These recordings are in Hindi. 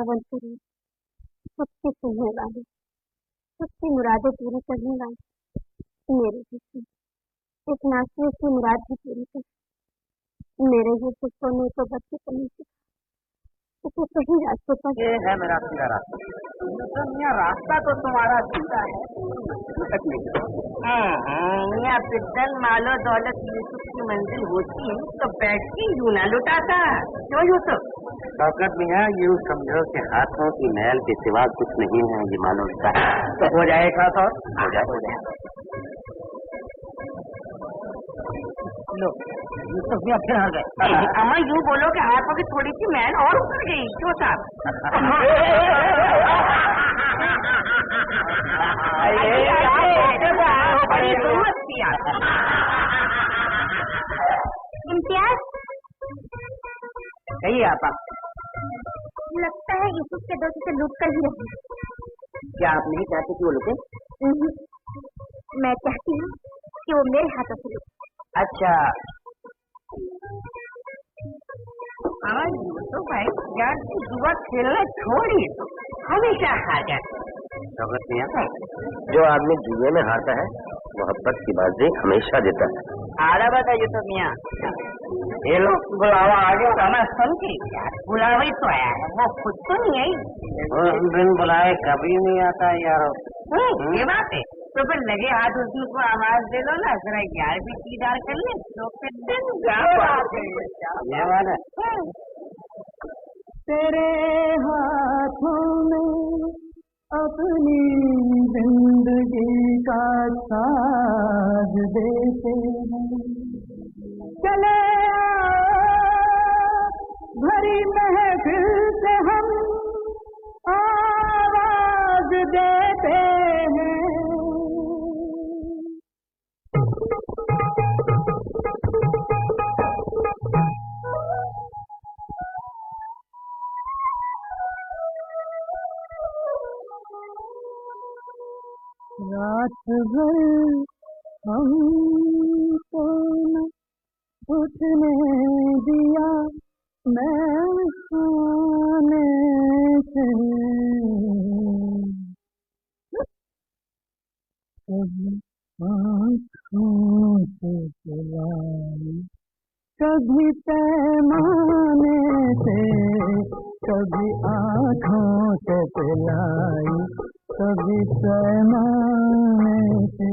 पावन करीब, सबके सुनने वाले, सबकी मुरादें पूरी करने वाले मेरे जिसम इस नासियों की मुराद भी पूरी कर। मेरे ये पुष्पों ने तो बच्चे करने से उसे सही रास्ते पर। ये है मेरा सीधा रास्ता। तो रास्ता तो तुम्हारा सीधा है। मियाँ पिद्दन मालो दौलत यूसुफ की मंजिल होती तो बैठ के यूं ना लुटाता। क्यों यूसुफ? शौकत मियाँ यूँ समझो कि हाथों की मैल के सिवा कुछ नहीं है ये मानो का। तो हो जाएगा तो हो जाए। लो यूसुफ मियाँ फिर आ गए। अम्मा यूं बोलो कि हाथों की थोड़ी सी मैल और उतर गई। क्यों साहब? बड़ी हिम्मत किया। इम्तियाज, कहिए आपा। लगता है यूसुफ के दोस्त से लूट कर ही रहे। क्या आप नहीं चाहते कि वो लुटे? मैं चाहती हूँ कि वो मेरे हाथों से लूटे। अच्छा हाँ यूसुफ भाई यार जुआ खेलना छोड़ी तो हमेशा हार जाता। शौकत मियाँ, जो आदमी जुए में हारता है मोहब्बत की बाजी हमेशा देता है। आड़ा बता यूसुफ मियाँ, ये लोग बुलावा आ गया मैं समझी। बुलावा ही तो आया है, वो खुद तो नहीं आई। बिन बुलाए कभी नहीं आता यार। ये बात है। तो फिर लगे हाथ उसमें को आवाज दे दो ना, जरा 11वीं दीदार कर ले तो फिर दिन ये बात है। तेरे हाथों में अपनी जिंदगी का साज देते हैं। चले भरी महफिल से हम आवाज देते हैं। रात भर हमको न उठने दिया मैं सोने से। कभी आँखों से पिलाई, कभी पैमाने से, कभी आँखों से पिलाई, कभी पैमाने से।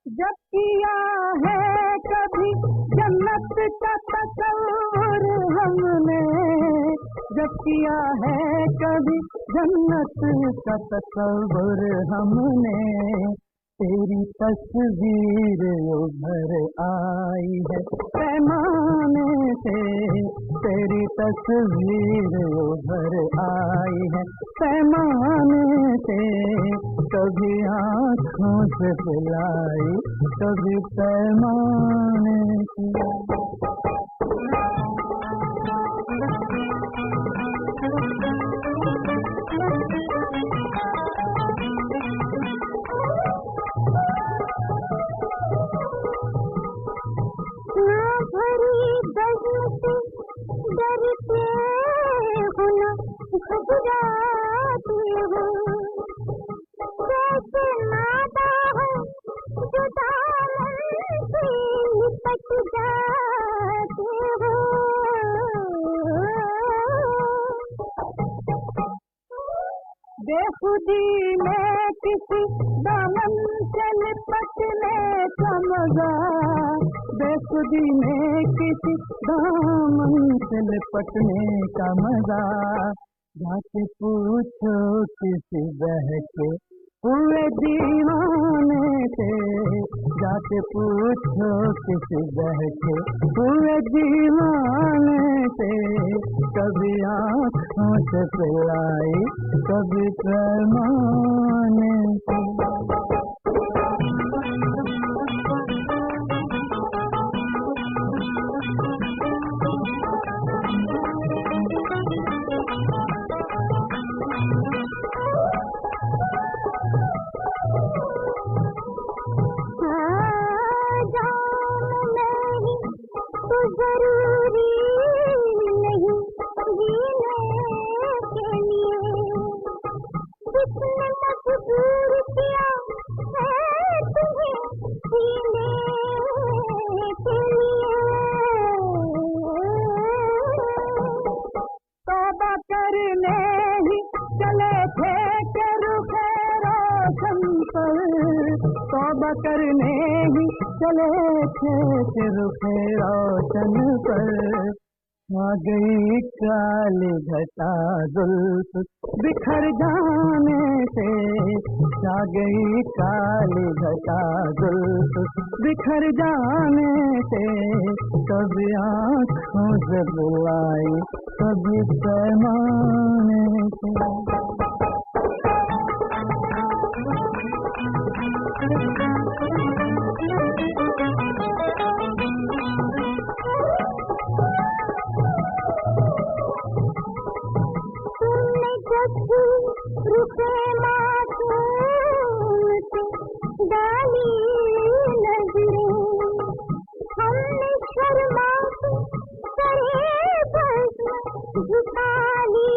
जब किया है कभी जन्नत का तस्वुर हमने, जब किया है कभी जन्नत का तस्वुर हमने, तेरी तस्वीर उभर आई है पैमाने से, तेरी तस्वीर उभर आई है पैमाने से। कभी आँखों से पिलाई, कभी पैमाने से। डरते हो न घबराते हो, जैसे नादा हो जो दामन से लिपट जाते हो। बेखुदी में किसी दामन से लिपटने का मजा, बेखुदी में किसी दामन से लिपटने का मजा, जाके पूछो किसी बहके हुए दीवाने से, कि पूछो किस बहके हुए दीवाने से, कभी आँखों से पिलाई कभी पैमाने से। जरूरी नहीं जीने के लिए, जिसने मजबूर किया है तुम्हें जीने के लिए। तौबा करने ही चले थे कि रुखे रोशन पर, तौबा करने ही चले थे कि रुखे रोशन पर। आ गई काली घटा जुल्फ बिखर जाने से, आ गई काली घटा जुल्फ बिखर जाने से, कभी आँखों से बुलाई कभी पैमाने से। रुके मासूम से डाली नजरें, हमने शर्मा के करे बस झुका ली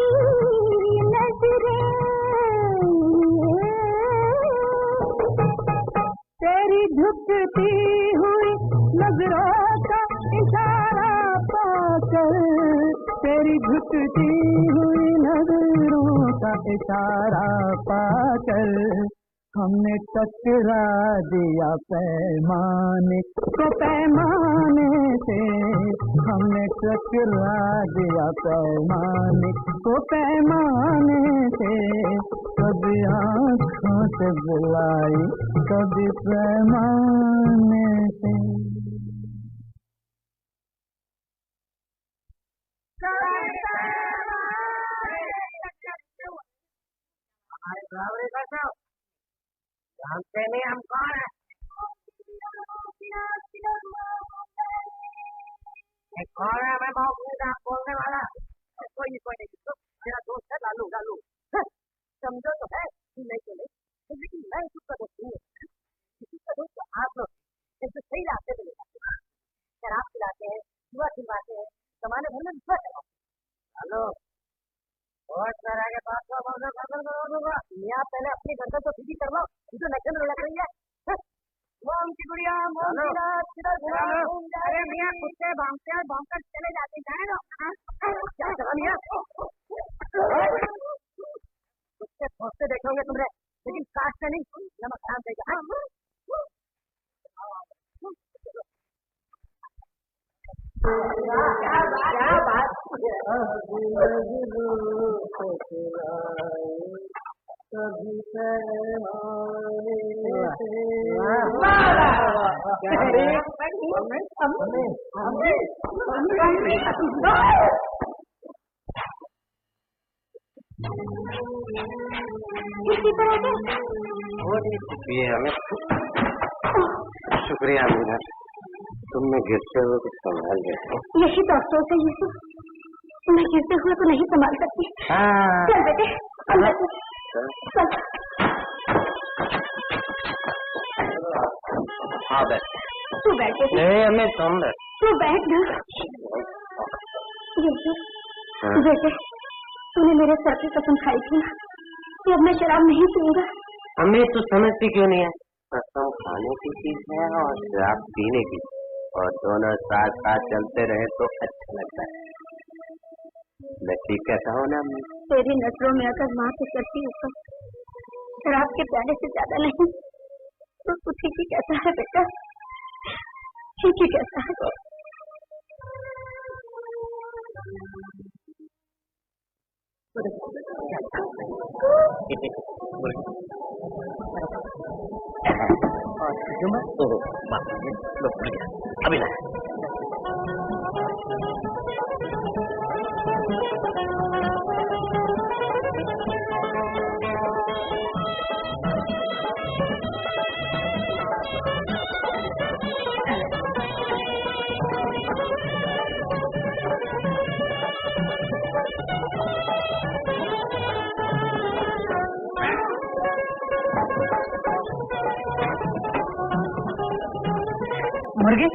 नजरें। तेरी झुकती हुई नजरों का इशारा पाकर, तेरी झुकती हुई नजरों का इशारा पाकर, हमने टकरा दिया पैमाने को पैमाने से, हमने टकरा दिया पैमाने को पैमाने से, कभी आँखों से बुलाई कभी पैमाने से। हमारे बराबरी का सब जानते नहीं हम कौन है। कौन है मैं बहुत बोलने वाला? कोई नहीं मेरा दोस्त है लालू। लालू समझो तो है नहीं तो नहीं, लेकिन मैं उसका दोस्त नहीं है। उसका दोस्त तो आप लोग जैसे सही रास्ते पे ले जाते हैं, शराब पिलाते हैं, जुआ खिलवाते हैं, जमाने भर में रुपया चलाते हैं। हेलो बहुत तरह के बात मियाँ पहले अपनी गर्दन तो सीधी कर लो, तो नचन लग रही है। मोम की गुड़िया मोम की रात किधर घूम जाए। अरे मियाँ कुत्ते भागते हैं, भागकर चले जाते हैं ना। क्या चला मियाँ? कुत्ते भौंकते देखोगे तुमने, लेकिन काटते नहीं। नमक ध्यान देगा। क्या बात कभी पैमाने शुक्रिया मीरा, तुमने गिरते हुए कुछ संभाल गए। यही तो अफसोस है यूसुफ, मैं गिरते हुए तो नहीं संभाल सकती। चल बेटे अंदर चल। हाँ बैठ। तू बैठ बेटे। नहीं हमें तुम बैठ। तू बैठ ना। यूसुफ बेटे, तूने मेरे सर की कसम खाई थी ना कि अब मैं शराब नहीं पीऊंगा। हमें तो समझती क्यों नहीं है? कसम खाने की चीज है और शराब पीने की, और दोनों साथ साथ चलते रहे तो अच्छा लगता है। मैं ठीक कहता हूँ ना? तेरी नजरों में अगर माँ के सर के ऊपर शराब के प्याले से ज्यादा नहीं तो तू ठीक ही कहता है बेटा, ठीक ही कहता है। ओहो माफ कीजिए, लो भूल गया, अभी लाया। मुर्गी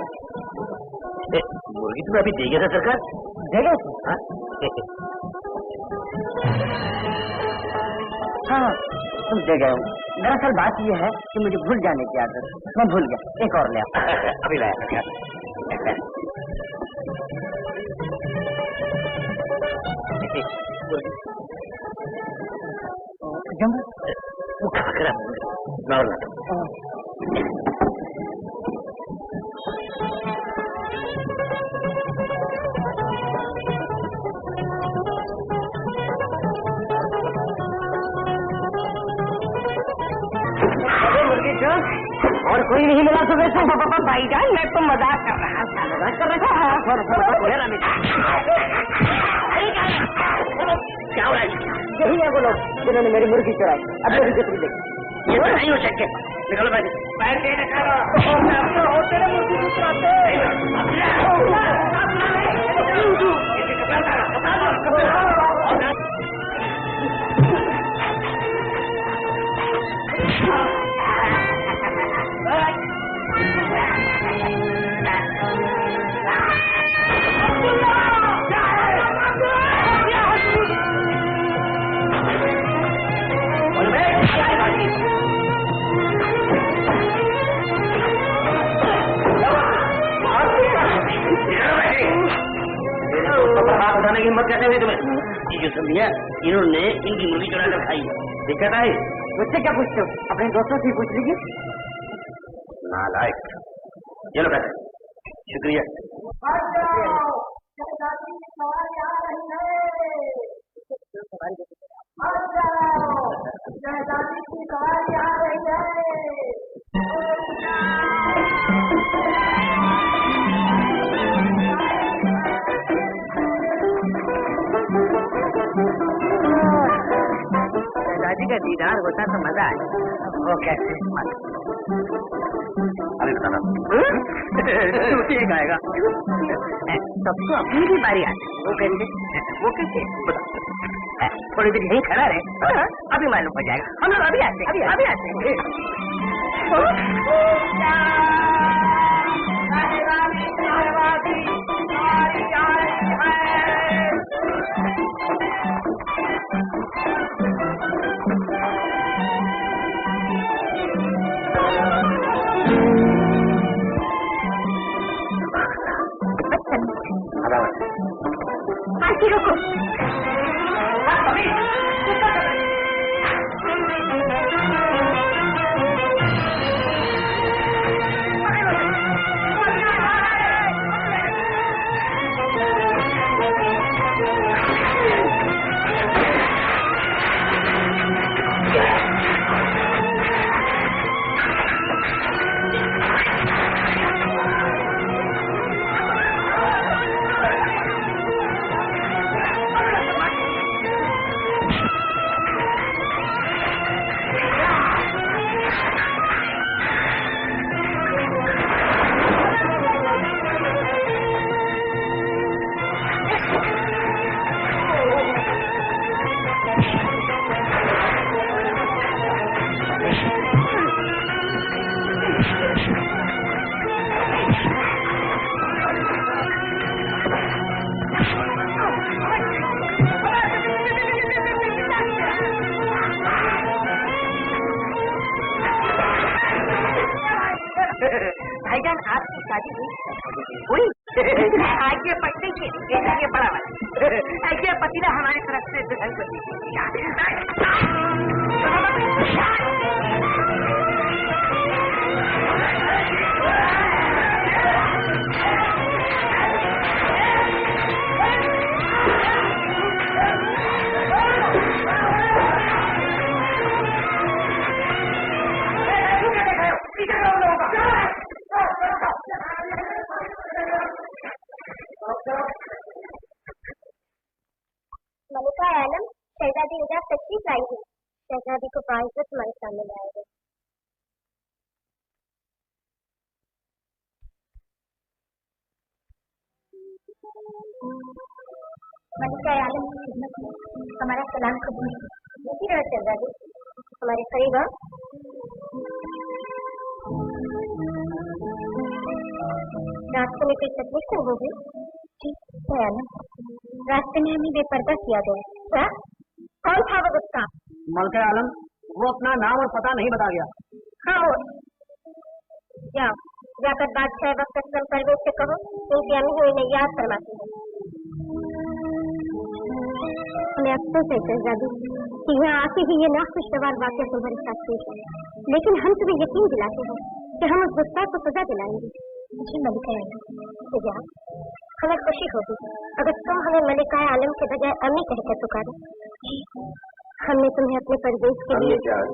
मुर्गी तुम्हें अभी दे गया था सरकार? देगा हाँ हाँ तुम दे गए हो। दरअसल बात यह है कि मुझे भूल जाने की आदत, मैं भूल गया, एक और ले आओ। अभी लाया सरकार। वो खाकरा मैं और लाता हूँ। और कोई नहीं मिला सुबह से? भाईजान मैं तो मजाक कर रहा था। मजाक कर रहा था? क्या हो रहा है? यही है वो लोग जिन्होंने मेरी मुर्गी चुराई। अब मेरी बिक्री देखी। ये तो नहीं हो सकते। निकलो पैसे। पैसे निकालो। तेरे मुर्गी को चुराते। उठाने की हिम्मत कैसे हुई तुम्हें? ये जो समझिया इन्होंने इनकी मुर्गी चुरा कर खाई। दिक्कत आई? मुझसे क्या पूछते हो? अपने दोस्तों से पूछ लीजिए। नालायक। चलो पैसे। शुक्रिया। दादी का दीदार होता तो मजा आए। वो कैसे? अभी बताना। आएगा सबको अपनी भी बारी आती है। वो करेंगे वो कैसे? थोड़ी देर यहीं खड़ा रहे, अभी मालूम हो जाएगा। हम लोग अभी आते हैं। रुको भाईजान आपकी शादी हुई? आगे पत्नी के ये बड़ा वाला ऐसे पतीला हमारे तरफ से दुल्हन को दी। बाइज्जत तुम्हारे सामने लाया गया। मलिका आलम की खिदमत में हमारा सलाम कबूल। इसी तरह शहजादी हमारे करीब आओ। रास्ते में कोई तकलीफ तो होगी? जी आलम, रास्ते में हमें बेपर्दा किया गया। क्या? कौन था वो गुस्सा? मलिका आलम, वो अपना नाम और पता नहीं बता गया। हाँ वो जाओ, जाकर बादशाह वक्त असलम परवेज से कहो उनकी अम्मी हुई ने याद फरमाती है। हमें अफसोस है शहजादी कि यहाँ आके ही ये नाखुशगवार वाक़या तुम्हारे साथ पेश है, लेकिन हम तुम्हें यकीन दिलाते हैं कि हम उस गुस्ताख को सजा दिलाएंगे। जी मलिका आलम, हमें खुशी होगी अगर तुम हमें मलिका आलम के बजाय अम्मी कहकर पुकारो। हमने तुम्हें अपने परवेज के लिए जान,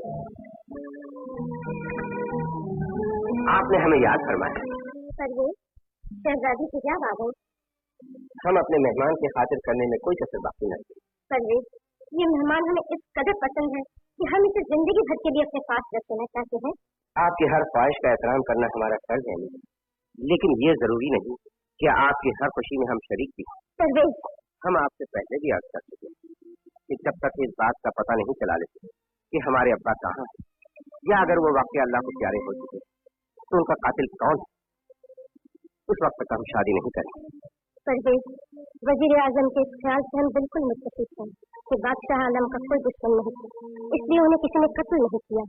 आपने हमें याद फरमाया। परवेज, शहजादी की क्या बात है? हम अपने मेहमान की खातिर करने में कोई कसर बाकी नहीं। परवेज, ये मेहमान हमें इस कदर पसंद है कि हम इसे जिंदगी भर के लिए अपने पास रख लेना चाहते हैं। आपकी हर ख्वाहिश का एहतराम करना हमारा फर्ज है, लेकिन ये जरूरी नहीं कि आपकी हर खुशी में हम शरीक भी हों। परवेज, हम आपसे पहले भी अर्ज कर चुके कि जब तक इस बात का पता नहीं चला लेते कि हमारे अब्बा कहाँ हैं, या अगर वो वाकई अल्लाह को प्यारे हो चुके तो उनका कातिल कौन है, उस वक्त तक हम शादी नहीं करेंगे। परवेज, वजीर आजम के इस ख्याल से हम बिल्कुल मुत्तफिक हैं कि बादशाह आलम का कोई दुश्मन नहीं था, इसलिए उन्हें किसी ने कत्ल नहीं किया,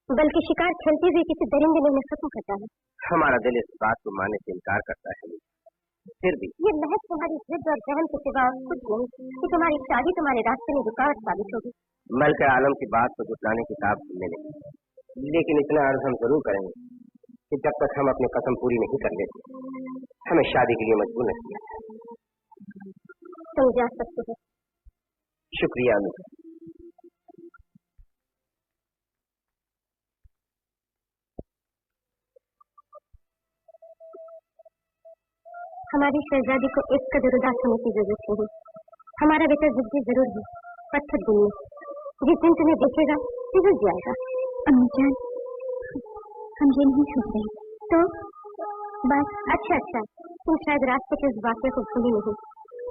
बल्कि शिकार खेलते हुए किसी दरिंदे ने उन्हें खत्म कर डाला। हमारा दिल इस बात को मानने से इनकार करता है, फिर भी ये महज तुम्हारी जिद और जहन के सिवा और कुछ नहीं कि तुम्हारी शादी तुम्हारे रास्ते में रुकावट साबित होगी। मलिका आलम की बात को जुटाने की ताब सुनने नहीं, लेकिन इतना अर्ज हम जरूर करेंगे कि जब तक हम अपनी कसम पूरी नहीं कर लेते हमें शादी के लिए मजबूर नहीं किया। तुम जा सकते हो। शुक्रिया अमीर। हमारी शहजादी को एक कदर उदास होने की जरूरत नहीं। हमारा बेटा जिद्दी जरूर है, पत्थर दिल में, जिस दिन तुम्हें देखेगा पिघल जाएगा। अम्मी जान, हम ये नहीं सोच रहे तो बस। अच्छा, तुम शायद रास्ते के उस वाक़े को भूली नहीं।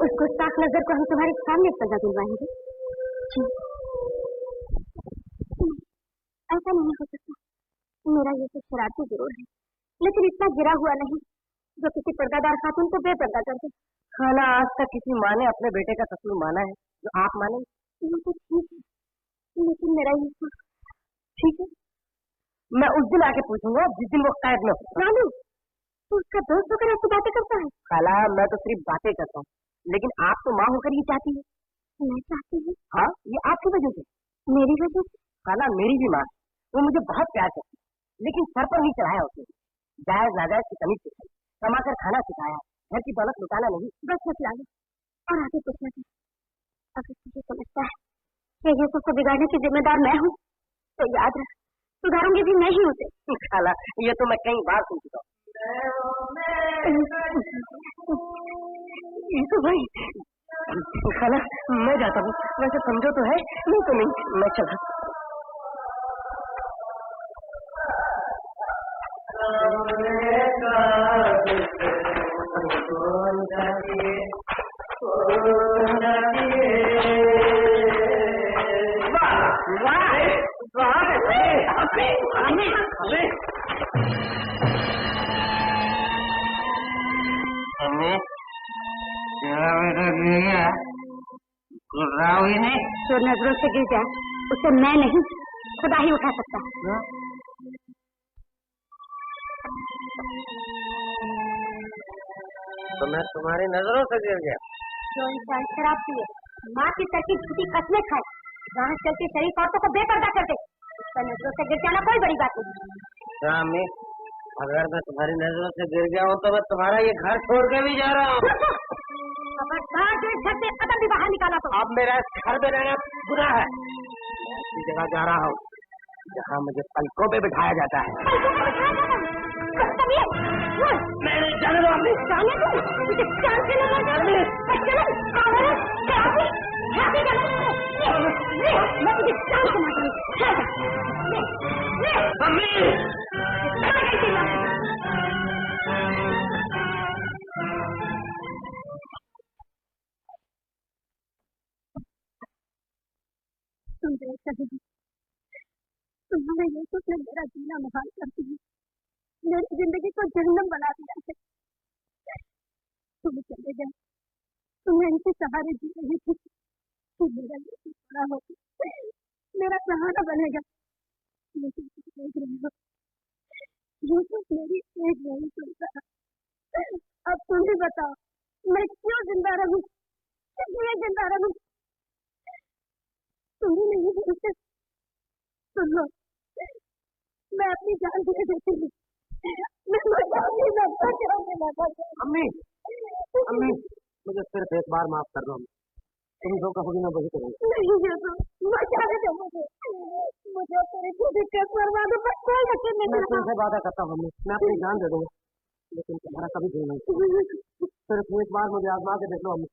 उस गुस्ताख नजर को हम तुम्हारे सामने सजा दिलवाएंगे। जी ऐसा नहीं हो सकता। मेरा ये तो शरारती जरूर है, लेकिन इतना गिरा हुआ नहीं जो किसी पर्दादार खातून को बेपर्दा कर दे। खाना आज तक किसी माँ ने अपने बेटे का कसूर माना है जो आप माने? ये तो ठीक है, लेकिन मेरा ये ठीक है, मैं उस दिन आके पूछूंगा जिस दिन वो कैद में हो। नानू, तो उसका दोस्त होकर ऐसी बातें करता है? खाला, मैं तो सिर्फ बातें करता हूँ, लेकिन आप तो माँ होकर ये चाहती है। मैं चाहती हूँ। हाँ, ये आपकी वजह से। मेरी वजह से? खाला, मेरी भी माँ, वो मुझे बहुत प्यार करती है, लेकिन सर पर नहीं चढ़ाया उसने। जायज नाजायज की तमीज सिखाई, कमाकर खाना सिखाया, घर की दौलत लुटाना नहीं। बस मत लालो और आगे कुछ न कर। अगर तुझे समझता है कि यूसुफ को बिगाड़ने की जिम्मेदार मैं हूँ तो याद रख, सुधारूंगी भी मैं ही उसे। खाला, ये तो मैं कई बार सुन चुका हूँ। यूसुफ भाई, खाला मैं जाता हूँ, वैसे समझो तो है, नहीं तो नहीं, मैं चला। तो नजरों से गिर जाए उसे मैं नहीं खुदा ही उठा सकता। तो मैं तुम्हारी नजरों से गिर गया? जो इंसान शराब पिए, माँ की तरकीब झूठी कस्में खाए, जहाँ चलती शरीफ औरतों को बेपर्दा कर दे, उस पर नजरों से गिर जाना कोई बड़ी बात नहीं। अम्मी, अगर मैं तुम्हारी नजरों से गिर गया हूँ तो मैं तुम्हारा ये घर छोड़ के भी जा रहा हूँ। घर से कदम भी बाहर निकाला तो अब मेरा घर में रहना गुनाह है। मैं ऐसी जगह जा रहा हूँ जहाँ मुझे पलकों पे बिठाया जाता है। मैंने जाने दो। अभी जाने दो, मुझे चांद से लगा दो। चलो, आओ, छापी चलो। मैं तुझे चांद से मारूंगी। तुम देख सकते हो, तुम्हारे यूसुफ ने मेरा जीना मुहाल कर दिया, मेरी जिंदगी को जहन्नम बना दिया है। तुम चले गए, तुम्हें इनके सहारे जी रही थी। तुम मेरा यूसुफ बड़ा होगा, मेरा सहारा बनेगा। लेकिन तुम देख रहे हो, यूसुफ मेरी एक नहीं सुनता। अब तुम ही बताओ, मैं क्यों जिंदा रहूं, किस लिए जिंदा रहूं? तुम ही नहीं बोलते। सुन लो, मैं अपनी जान दे देती हूँ। मैं मर जाऊंगी, मैं मर जाऊंगी। अम्मी, अम्मी, मुझे सिर्फ एक बार माफ कर दो। तुम जो कहोगी मैं वही करूंगा। नहीं यूसुफ, मर जाने दो मुझे। मुझे तेरी खुदी के बर्बाद पर कोई यकीन नहीं। मैं तुमसे वादा करता हूँ अम्मी, मैं अपनी जान दे दूंगा, लेकिन तुम्हारा कभी दिल नहीं। सिर्फ एक बार मुझे आजमा के देख लो अम्मी।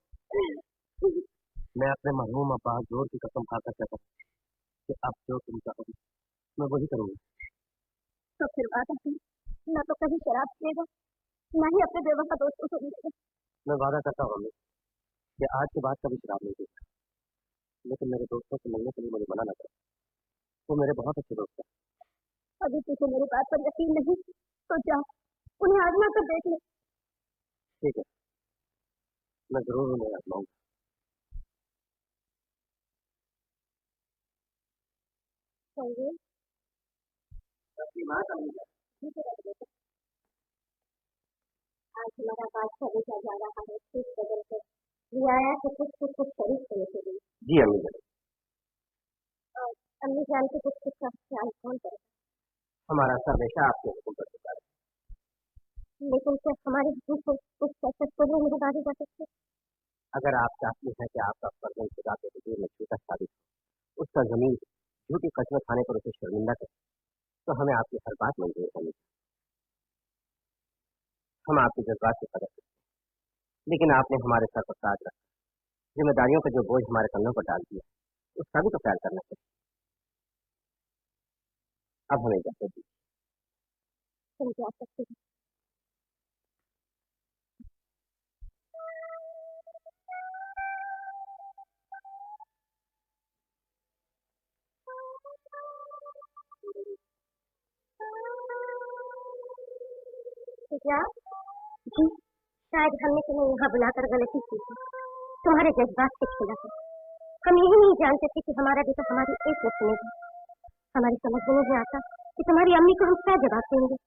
मैं अपने मरहूम अब्बास जोर की कसम खाकर कहता हूँ कि अब जो तुम चाहोगी मैं वही करूंगा। तो फिर वादा कर, ना तो कहीं शराब पिएगा, ना ही अपने बेवफा दोस्तों को मिलेगा। मैं वादा करता हूँ कि आज के बाद कभी शराब नहीं पीऊंगा, लेकिन मेरे दोस्तों से मिलने के लिए मुझे मना न करो, वो मेरे बहुत अच्छे दोस्त हैं। अभी तुझे मेरी बात पर यकीन नहीं तो जा, उन्हें आजमा कर देख ले। ठीक है, मैं जरूर उन्हें आजमाऊंगा। आज हमारा बादशाह बेचा जा रहा है, कुछ बदल कर रियाया से कुछ शरीफ होने के लिए। जी अम्मी जान। और अम्मी जान के कुछ का ख्याल कौन करे? हमारा सर हमेशा आपके हुक्म पर झुका है। लेकिन क्या हमारे हुक्म से कुछ कैसे नहीं निभाए जा सकते? अगर आप चाहती हैं कि आपका फर्जंद खुदा के हुजूर में झूठा साबित हो, उसका जमीन झूठी कसमें खाने पर उसे शर्मिंदा करे, तो हमें आपकी हर बात मंजूर करनी चाहिए। हम आपके जज्बात की कदर करते हैं, लेकिन आपने हमारे सर पर ताज रखा, जिम्मेदारियों का जो बोझ हमारे कंधों पर डाल दिया, उसका भी तो ख्याल करना चाहिए। अब हमें इजाजत दीजिए। तुम जा सकते हो। क्या? जी, शायद हमने तुम्हें यहाँ बुलाकर गलती की थी, तुम्हारे जज्बात से खेला है। हम यही नहीं जानते थे कि हमारा बेटा हमारी एक न सुनेगा। हमारी समझ में नहीं आता कि तुम्हारी अम्मी को हम क्या जवाब देंगे।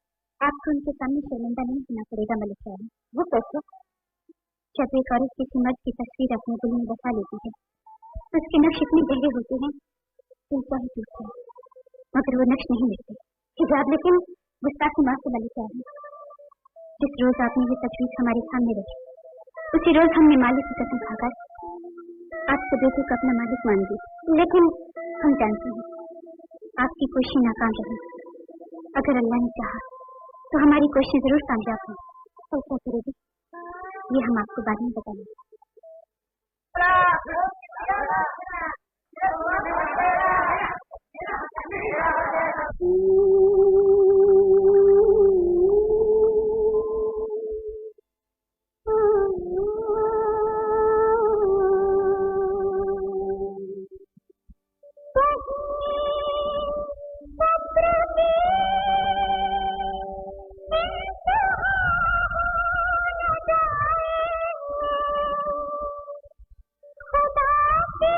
आपको उनके सामने शर्मिंदा नहीं होना पड़ेगा मलिक रानी। वो कैसे? जब एक औरत किसी मर्द की तस्वीर अपने दिल में बसा लेती है तो उसके नक्श इतने गहरे होते हैं दिल चाहे टूटते हैं, मगर वो नक्श नहीं मिटते। हिजाब लेकिन गुस्ताखी माफ से मलिक रानी, जिस रोज आपने ये तजवीज हमारे सामने रखी, उसी रोज हमने मालिक की कसम खाकर आपके बेटे को अपना मालिक मान ली। लेकिन हम जानते हैं आपकी कोशिश नाकाम रही। अगर अल्लाह ने चाहा तो हमारी कोशिश जरूर कामयाब हो। तो क्या करोगे, ये हम आपको बाद में बताएंगे। खुदा के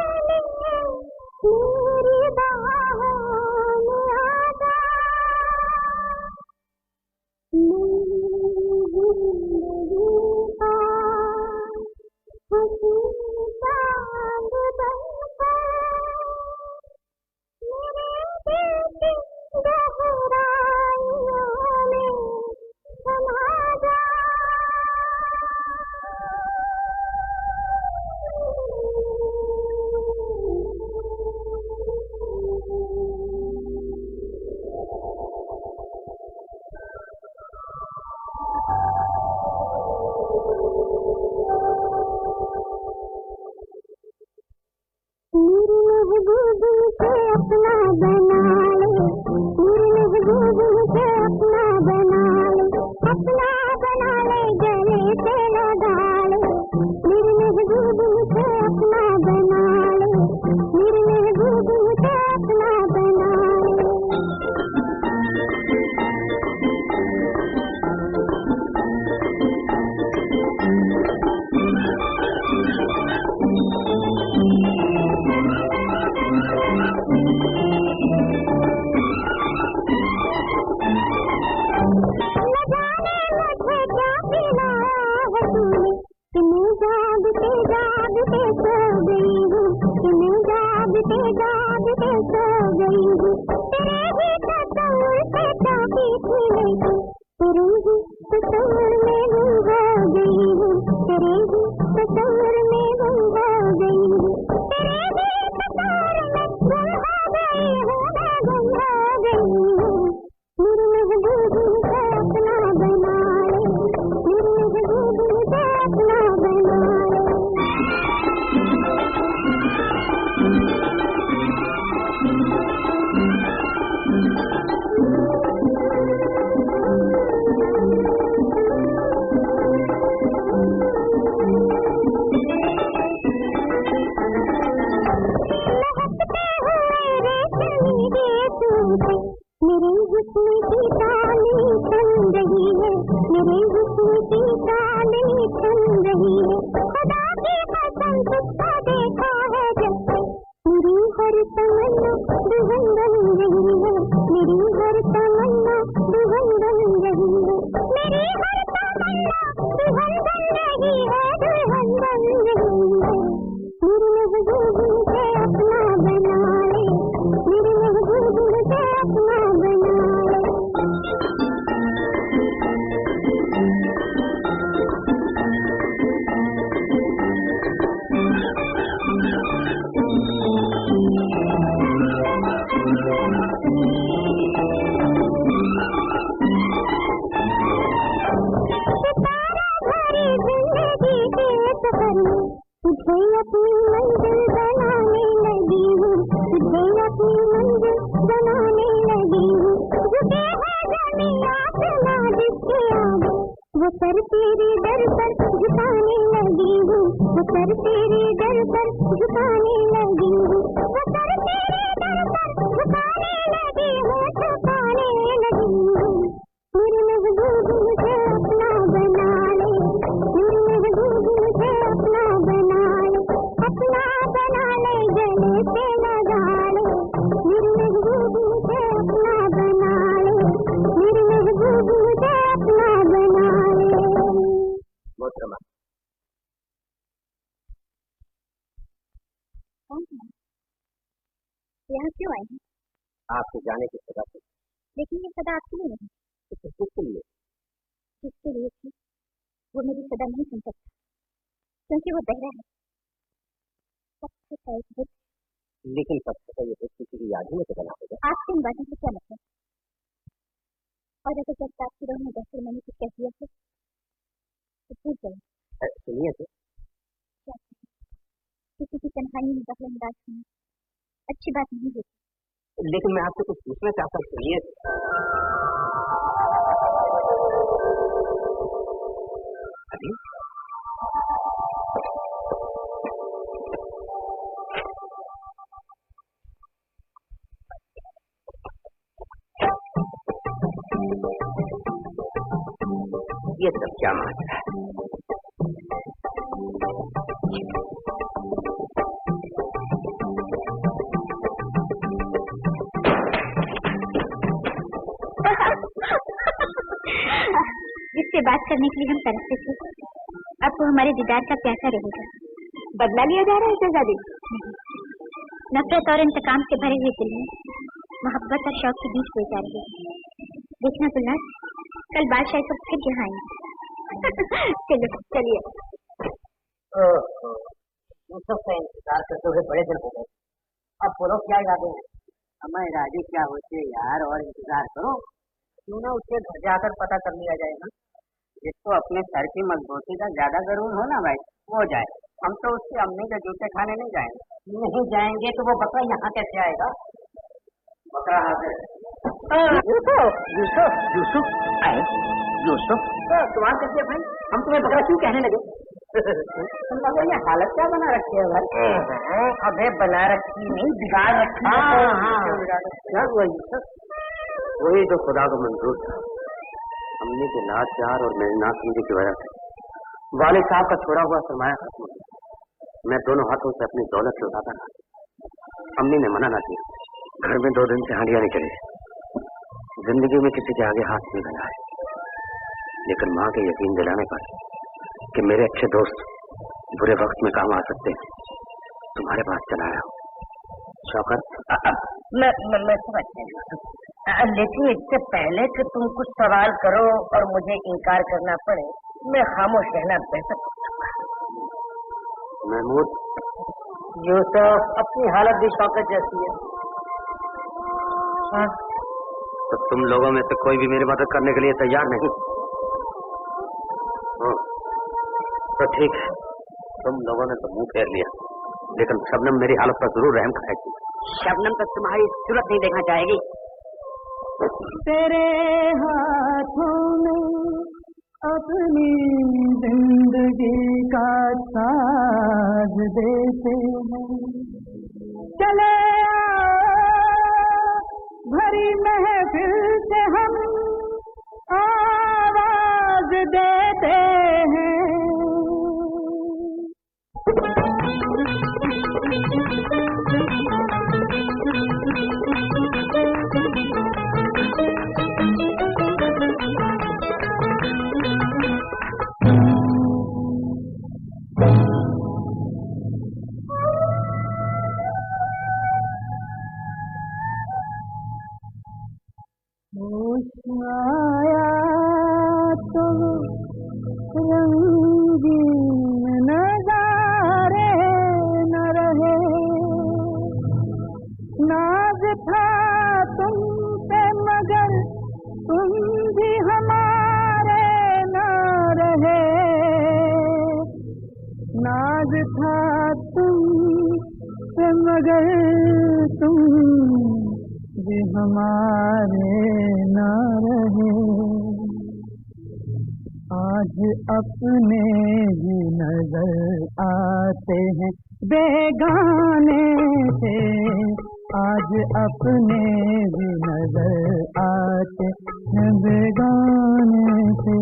लेके तेरे ही तस्वीर में गुम हो गई हूँ, तेरे ही तस्वीर में गुम हो गई हूँ, तेरे ही तस्वीर में गुम हो गई हूँ, मैं गुम हो गई हूँ। मेरे महबूब मुझे अपना बना ले, मेरे महबूब मुझे अपना बना ले। मेरे हुस्न की ताली थम रही है, मेरे हुस्न की ताली थम रही है, खुदा की कसम तुझको देखा है जब से मेरी हर तमन्ना दुल्हन बन रही है, मेरी हर तमन्ना दुल्हन बन रही है, मेरी हर तमन्ना दुल्हन बन रही है, दुल्हन बन रही है। मेरे महबूब मुझे अपना बना ले, मेरे महबूब मुझे अपना बना ले। तुझे अपनी मंजिल बनाने लगी हूँ, तुझे अपनी मंजिल बनाने लगी हूँ, झुके है ज़मीन आसमां जिसके आगे वो सर तेरे दर पर झुकाने लगी हूँ, वो सर तेरे दर पर झुकाने लगी हूँ, वो सर तेरे दर पर झुकाने लगी हूँ, झुकाने लगी हूँ। मेरे महबूब मुझे अपना बना ले, मेरे महबूब मुझे अपना बना ले, अपना बना ले, गले से लगा ले, मेरे महबूब मुझे अपना बना ले, मेरे महबूब मुझे अपना बना ले। मोहतरमा, यहाँ क्यों आए हैं? आपके जाने की सदा से। लेकिन ये सदा आपके लिए नहीं, किसके लिए? जिसके लिए थी वो मेरी सदा नहीं सुन सकता, क्योंकि वो बहरा है। पत्थर का एक बुत। लेकिन पत्थर का ये बुत किसी की याद में तो बना होगा। आपसे इन बातों से क्या मतलब? और अगर जब आपकी रोह में बहकर मैंने कुछ कह दिया तो भूल जाइए। सुनिए तो, क्या किसी की तन्हाई में दखल अंदाज होना अच्छी बात नहीं होती। लेकिन मैं आपसे कुछ पूछना चाहता हूँ, सुनिए। अभी ये सब क्या माजरा है? जिससे बात करने के लिए हम तरसते थे, अब वो हमारे दीदार का प्यासा रहेगा। बदला लिया जा रहा है शहजादी? नफरत और इंतकाम से भरे हुए दिल में मोहब्बत और शौक के बीच बोई जा रही है। देखना गुलनार, कल बादशाह को फिर यहाँ आएंगे। चलो चलिए। सबका इंतजार करते हुए बड़े दिन हो गए, अब बोलो क्या इरादे हैं? हमें इरादे क्या होते यार, और इंतजार करो। क्यों ना उसके घर जाकर पता कर लिया जाए ना। जिसको अपने सर की मजबूती का ज्यादा जरूर हो ना भाई, वो जाए। हम तो उसकी अम्मी के जूते खाने नहीं जाएंगे। नहीं जाएंगे तो वो बकरा यहाँ कैसे आएगा? बकरा हाजिर। यूसुफ आए। यूसुफ तुम्हारा कैसे भाई, हम तुम्हें बकरा क्यों कहने लगे? तुम लोगों ने हालत क्या बना रखी है भाई? अबे बना रखी नहीं, बिगाड़ रखी है। क्या हुआ यूसुफ? वही जो खुदा को मंजूर था, अम्मी के लाचार और मेरी नासमझी की वजह से वालिद साहब का छोड़ा हुआ सरमाया खत्म हो गया। मैं दोनों हाथों से अपनी दौलत लौटाता रहा। अम्मी ने मना ना किया, घर में 2 दिन से हांडियां नहीं चली। जिंदगी में किसी के आगे हाथ नहीं बनाए, लेकिन माँ के यकीन दिलाने पर कि मेरे अच्छे दोस्त बुरे वक्त में काम आ सकते हैं, तुम्हारे पास चला आया हूँ। शौकत, मैं समझ गया। लेकिन इससे पहले कि तुम कुछ सवाल करो और मुझे इनकार करना पड़े, मैं खामोश रहना बेहतर समझूंगा। महमूद, यूसुफ, अपनी हालत भी शौकत जैसी है। हाँ? तो तुम लोगों में से कोई भी मेरी मदद करने के लिए तैयार नहीं? तो ठीक है, तुम लोगों ने तो मुंह फेर लिया, लेकिन शबनम मेरी हालत पर जरूर रहम खाएगी। शबनम तो तुम्हारी सूरत नहीं देखना चाहेगी। तेरे हाथों में अपनी जिंदगी का साज देते हैं, चले भरी महफिल से हम आवाज देते हैं। आया तो रंगीन नजारे न रहे, नाज था तुम पे मगर तुम भी हमारे न रहे, नाज था तुम पे मगर तुम भी हमारे न रहे। आज अपने ही नजर आते हैं बेगाने से, आज अपने भी नजर आते हैं बेगाने से।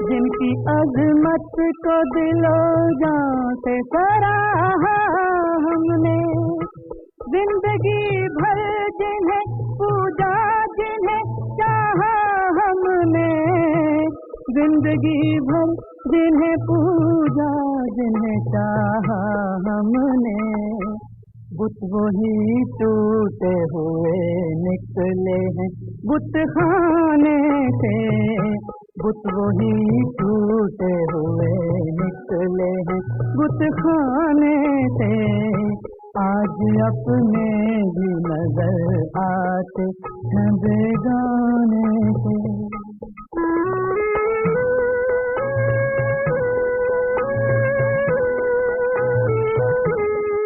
जिनकी अजमत को दिलो जान से सराहा हमने, जिंदगी भर जिन्हें पूजा जिन्हें चाहा हमने, जिंदगी भर जिन्हें पूजा जिन्हें चाहा हमने, बुत वही टूटे हुए निकले हैं बुत खाने से, बुत वही टूटे हुए निकले हैं बुत खाने से। आज अपने भी नजर आते हैं बेगाने से।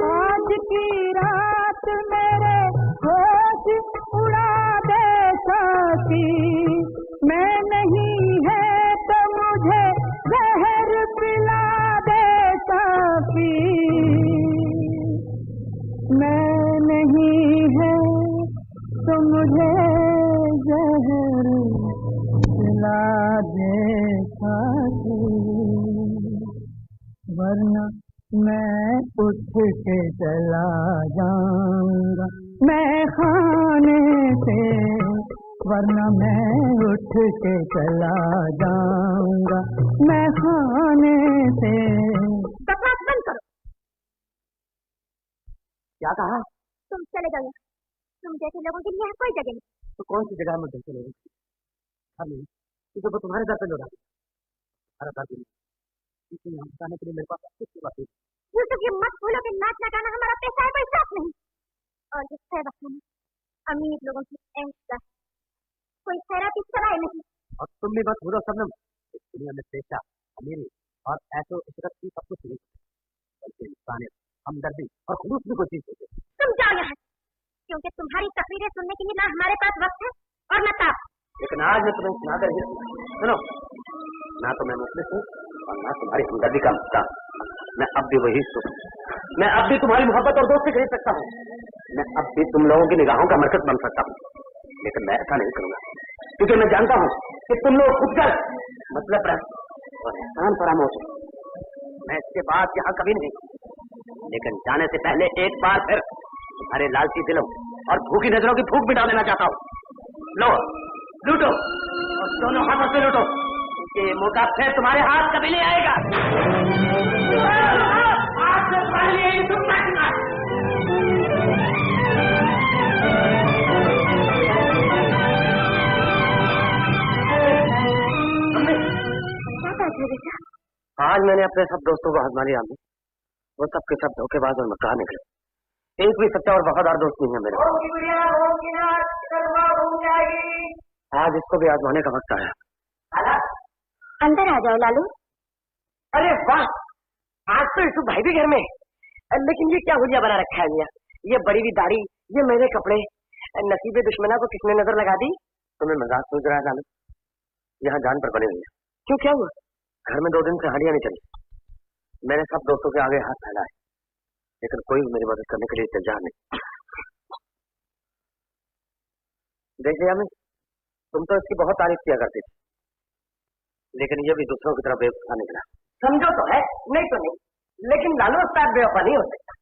आज की रात मेरे होश उड़ा दे साथी, मैं नहीं है तो मुझे जहर पिला दे साथी, मैं नहीं है तो मुझे जहर पिला दे साथी, वरना मैं उठ के चला जाऊंगा मैं खाने से, वरना मैं उठ के चला जाऊंगा मैं खाने से। बकवास बंद करो। क्या कहा? तुम चले जाओ, तुम जैसे लोगों के लिए यहाँ कोई जगह नहीं। तो कौन सी जगह में जैसे लोगों की? घर नहीं, क्योंकि वो तुम्हारे दर पे लौटा तुम्हारा दर भी नहीं, क्योंकि हम बताने के लिए मेरे पास कुछ की बात नहीं। यूसुफ, ये मत भूलो कि नाचना गाना हमारा पैसा है, कोई शौक नहीं। और ये खैर अमीर लोगों की ऐश का कोई खैराती सराय नहीं। और तुम भी मत भूलो शबनम, इस दुनिया में पैसा, अमीरी और ऐसो इशरत की सब कुछ नहीं, बल्कि इंसानियत, हमदर्दी और खुलूस भी कोई चीज होती है। तुम जाओ यहाँ, क्योंकि तुम्हारी तकरीरें सुनने के लिए ना हमारे पास वक्त है और न ताप। लेकिन आज मैं तुम्हें सुना कर सुनो, ना तो मैं मुखलिस हूँ और ना तुम्हारी हमदर्दी का मुद्दा। मैं अब भी वही सुख, मैं अब भी तुम्हारी मोहब्बत और दोस्ती खरीद सकता हूँ, मैं अब भी तुम लोगों की निगाहों का मरकज बन सकता हूँ, लेकिन मैं ऐसा नहीं करूंगा, क्योंकि मैं जानता हूँ कि तुम लोग खुद कर मतलब और एहसान फरामोश है। मैं इसके बाद यहाँ कभी नहीं, लेकिन जाने से पहले एक बार फिर तुम्हारे लालची दिलों और भूखी नजरों की भूख मिटा देना चाहता हूँ। लो लूटो और दोनों हाथों से लूटो, ये मौका फिर तुम्हारे हाथ कभी नहीं आएगा। आज से पहले ही तुम बैठना। क्या बात है बेटा? आज मैंने अपने सब दोस्तों को आजमा लिया। वो सब के सब धोखेबाज और मक्कार निकले। एक भी सच्चा और वफादार दोस्त नहीं है मेरा। आज इसको भी आजमाने का वक्त आया। अंदर आ जाओ लालू। अरे वाह, आज तो यूसुफ भाई भी घर में। लेकिन ये क्या हुलिया बना रखा है मियां? ये बड़ी हुई दाढ़ी, ये मेरे कपड़े, नसीबे दुश्मना को किसने नजर लगा दी? तुम्हें मजाक सोच रहा है लालू? यहाँ जान पर बने हुई है। क्यों, क्या हुआ? घर में 2 दिन से हड्डियां नहीं चली। मैंने सब दोस्तों के आगे हाथ फैलाए, लेकिन कोई भी मेरी मदद करने के लिए तैयार नहीं। देख लिया मैं, तुम तो इसकी बहुत तारीफ किया करती थी, लेकिन ये भी दूसरों की तरफ बेवफा निकला। समझो तो है, नहीं तो नहीं, लेकिन लालू उस पर बेवफा नहीं हो सकता।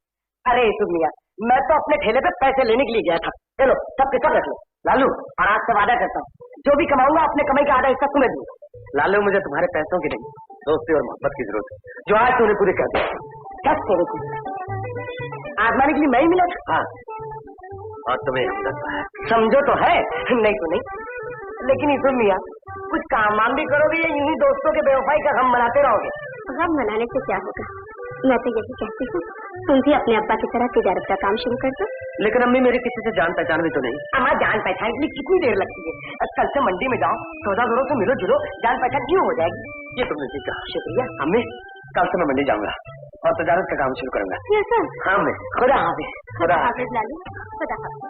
अरे यूसुफ मियां, मैं तो अपने ठेले पे पैसे लेने के लिए गया था। चलो सब के सब रख लो। लालू, और आज से वादा करता हूँ, जो भी कमाऊंगा अपने कमाई का आधा हिस्सा तुम्हें दूंगा। लालू, मुझे तुम्हारे पैसों की नहीं, दोस्ती और मोहब्बत की जरूरत है, जो आज तूने पूरी कर दी। क्या तेरे को आजमाने के लिए मैं ही मिला था। हाँ, और तुम्हें समझो तो है, नहीं तो नहीं। लेकिन यूसुफ मियां, कुछ काम वाम भी करोगे या यूं ही दोस्तों के बेवफाई का गम मनाते रहोगे? गम मनाने से क्या होगा? मैं तो यही कहती हूँ, तुम भी अपने अब्बा की तरह तिजारत का काम शुरू कर दो। लेकिन अम्मी, मेरी किसी से जान पहचान भी तो नहीं। अम्मा, जान पहचान के लिए कितनी देर लगती है? कल से मंडी में जाओ, सौदागरों से मिलो जुलो, जान पहचान क्यों हो जाएगी? ये तुमने ठीक कहा। शुक्रिया अम्मी, कल से मैं मंडी जाऊंगा और तजारत का काम शुरू करूंगा। हाँ अम्मी, खुदा हाफिज। खुदा हाफिज लालू, खुदा हाफिज।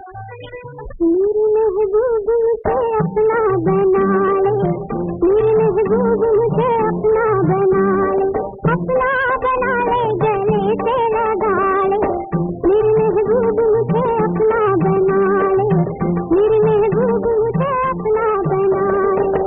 मेरी महबूब मुझे अपना बना ले, मेरी महबूब मुझे अपना बना ले, अपना बना ले, गले से लगा ले। मेरी महबूब मुझे अपना बना ले, मेरी महबूब मुझे अपना बना ले।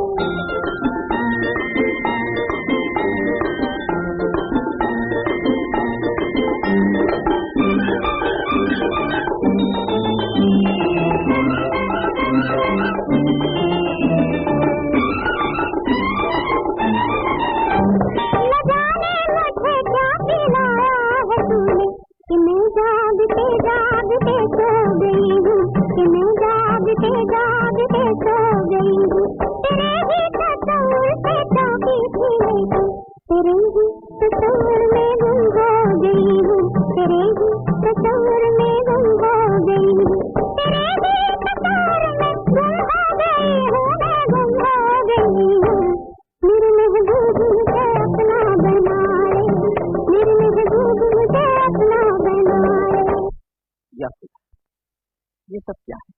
ये सब क्या है?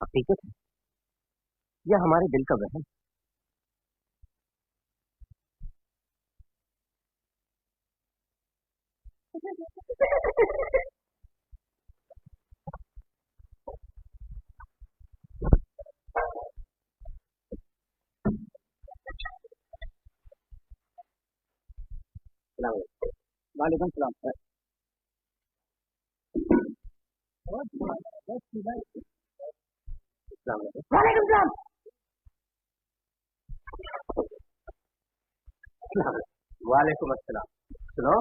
हकीकत है या हमारे दिल का वहम? वालेकुम सलाम। वालेकुम सलाम। वालेकुम अस्सलाम। सुनो,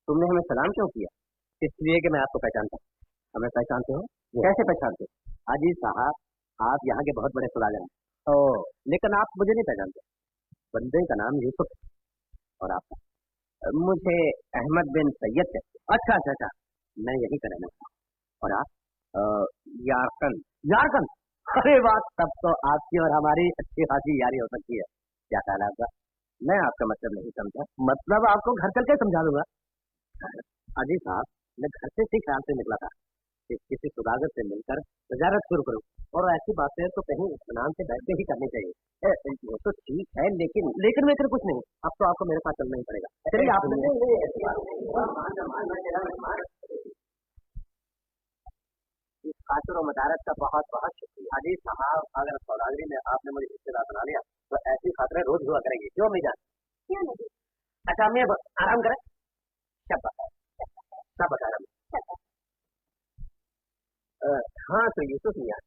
तुमने हमें सलाम क्यों किया? इसलिए कि मैं आपको पहचानता हूँ। हमें पहचानते हो? कैसे पहचानते हो? हाजी साहब, आप यहाँ के बहुत बड़े सौदागर हैं। ओह, लेकिन आप मुझे नहीं पहचानते। बंदे का नाम यूसुफ और आपका? मुझे अहमद बिन सैयद कहते। अच्छा अच्छा अच्छा, मैं यही का रहना था। और आप? यारकन। यारकन? अरे वाह, तब तो आपकी और हमारी अच्छी खासी यारी हो सकती है। क्या ख्याल है आपका? मैं आपका मतलब नहीं समझा। मतलब आपको घर चल के समझा दूंगा। अजी साहब, मैं घर से इसी ख्याल से निकला था कि किसी सौदागर से मिलकर तजारत शुरू करूं, और ऐसी बातें तो कहीं इत्मीनान से बैठ के ही करनी चाहिए। वो तो ठीक है, लेकिन मैं कुछ नहीं। अब तो आपको मेरे साथ चलना ही पड़ेगा। चलिए आप। इस खातिर और मदारत का बहुत बहुत शुक्रिया। हाजी साहब, अगर सौदागरी में आपने मुझे हिस्सेदार बना लिया तो ऐसी खातरें रोज हुआ करेंगी, क्यों अम्मी जान? क्यों नहीं? अच्छा अम्मी, अब आराम करें। सब बता रहा। हाँ तो यूसुफ मियां,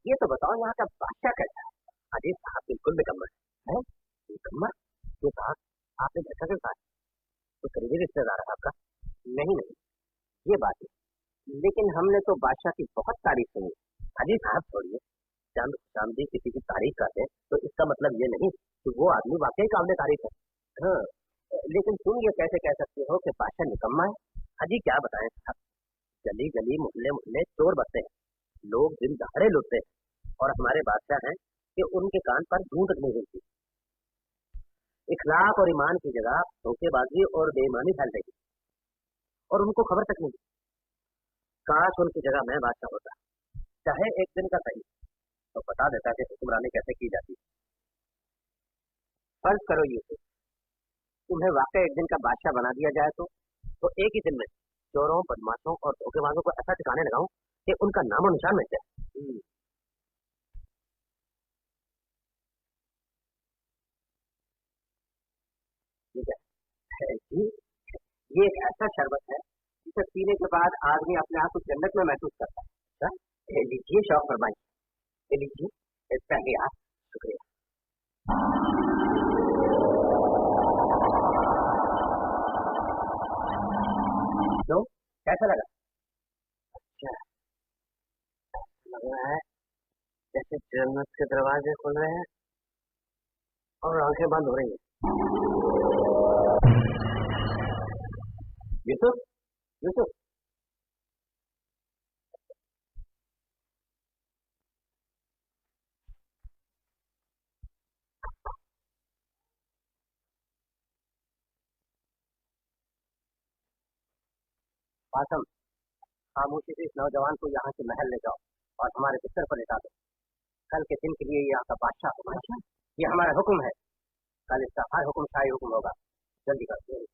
ये तो बताओ यहाँ का बादशाह कैसा है? अजीत साहब बिल्कुल निकम्मा है। निकम्मा? क्यों साहब, आपने देखा क्यों साहब? तो करीबी रिश्तेदार है आपका? नहीं नहीं, ये बात नहीं, लेकिन हमने तो बादशाह की बहुत तारीफ सुनी। अजीत साहब छोड़िए, चंद चांदी किसी की तारीफ करते तो इसका मतलब ये नहीं कि वो आदमी वाकई काबिल तारीफ है। हाँ, लेकिन तुम ये कैसे कह सकते हो कि बादशाह निकम्मा है? अजी क्या बताएं साहब, गली गली मोहल्ले मोहल्ले चोर बसते हैं, लोग दिन दहाड़े लुटते हैं, और हमारे बादशाह हैं कि उनके कान पर जूं तक नहीं गिरती। इखलाक और ईमान की जगह धोखेबाजी और बेईमानी फैल रही, और उनको खबर तक नहीं। काश उनकी जगह मैं बादशाह होता, चाहे एक दिन का सही, तो बता देता कि हुक्मरानी कैसे की जाती है। फर्ज करो यूसुफ, तुम्हें वाकई एक दिन का बादशाह बना दिया जाए तो एक ही दिन में चोरों, बदमाशों और धोखेबाजों को ऐसा ठिकाने लगाऊं कि उनका नामो निशान मिट जाए। ठीक है जी, ये एक ऐसा शरबत है जिसे पीने के बाद आदमी अपने आप को जन्नत में महसूस करता है। अच्छा, ये लीजिए, शौक फरमाइए, ये लीजिए, पहले आप। शुक्रिया। तो कैसा लगा? अच्छा, लग रहा है जैसे जन्नत के दरवाजे खुल रहे हैं और आंखें बंद हो रही हैं। यूसुफ, यूसुफ, आसम, खामोशी से इस नौजवान को यहाँ से महल ले जाओ और हमारे बिस्तर पर लेटा दो। कल के दिन के लिए यहाँ का बादशाह होगा। ये हमारा हुक्म है, कल इसका हर हुक्म शाही हुक्म होगा। जल्दी कर।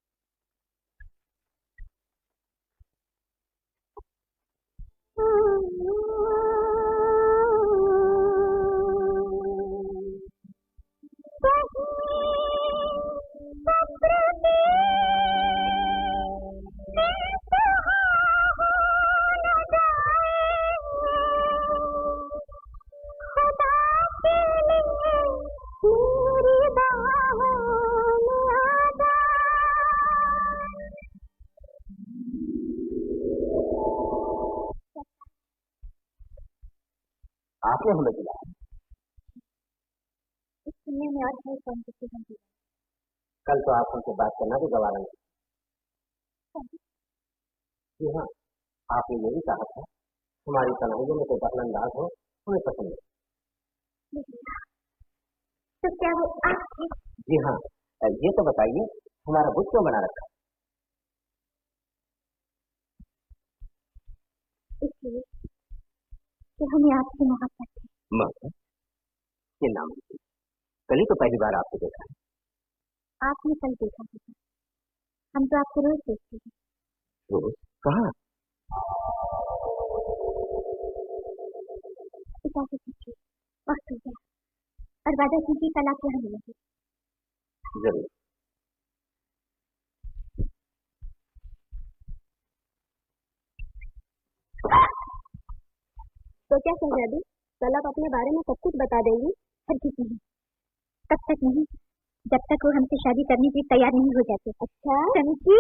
आपने हमें बुलाया? इस दुनिया में और है कौन किसी हम? कल तो आप हमसे बात करना भी गवारा नहीं। जी हाँ, आपने यही कहा था हमारी तनाइयों में तो दखलंदाज हो, हमें पसंद है। तो क्या वो आपकी? जी हाँ, ये तो बताइए हमारा बुत क्यों बना रखा? इसलिए कि हमें आपसे मोहब्बत है। मोहब्बत? ये नाम कल ही तो पहली बार आपको देखा है। आपने कल देखा था, हम तो आपको रोज देखते हैं। रोज? कहाँ? इजाजत दीजिए, वक्त हो गया, और वादा कीजिए कल आप यहाँ मिलेंगे। जरूर। तो क्या शहजादी, कल आप अपने बारे में सब कुछ बता देंगी? हरगिज़ नहीं, तब तक नहीं जब तक वो हमसे शादी करने के लिए तैयार नहीं हो जाते। अच्छा समझी?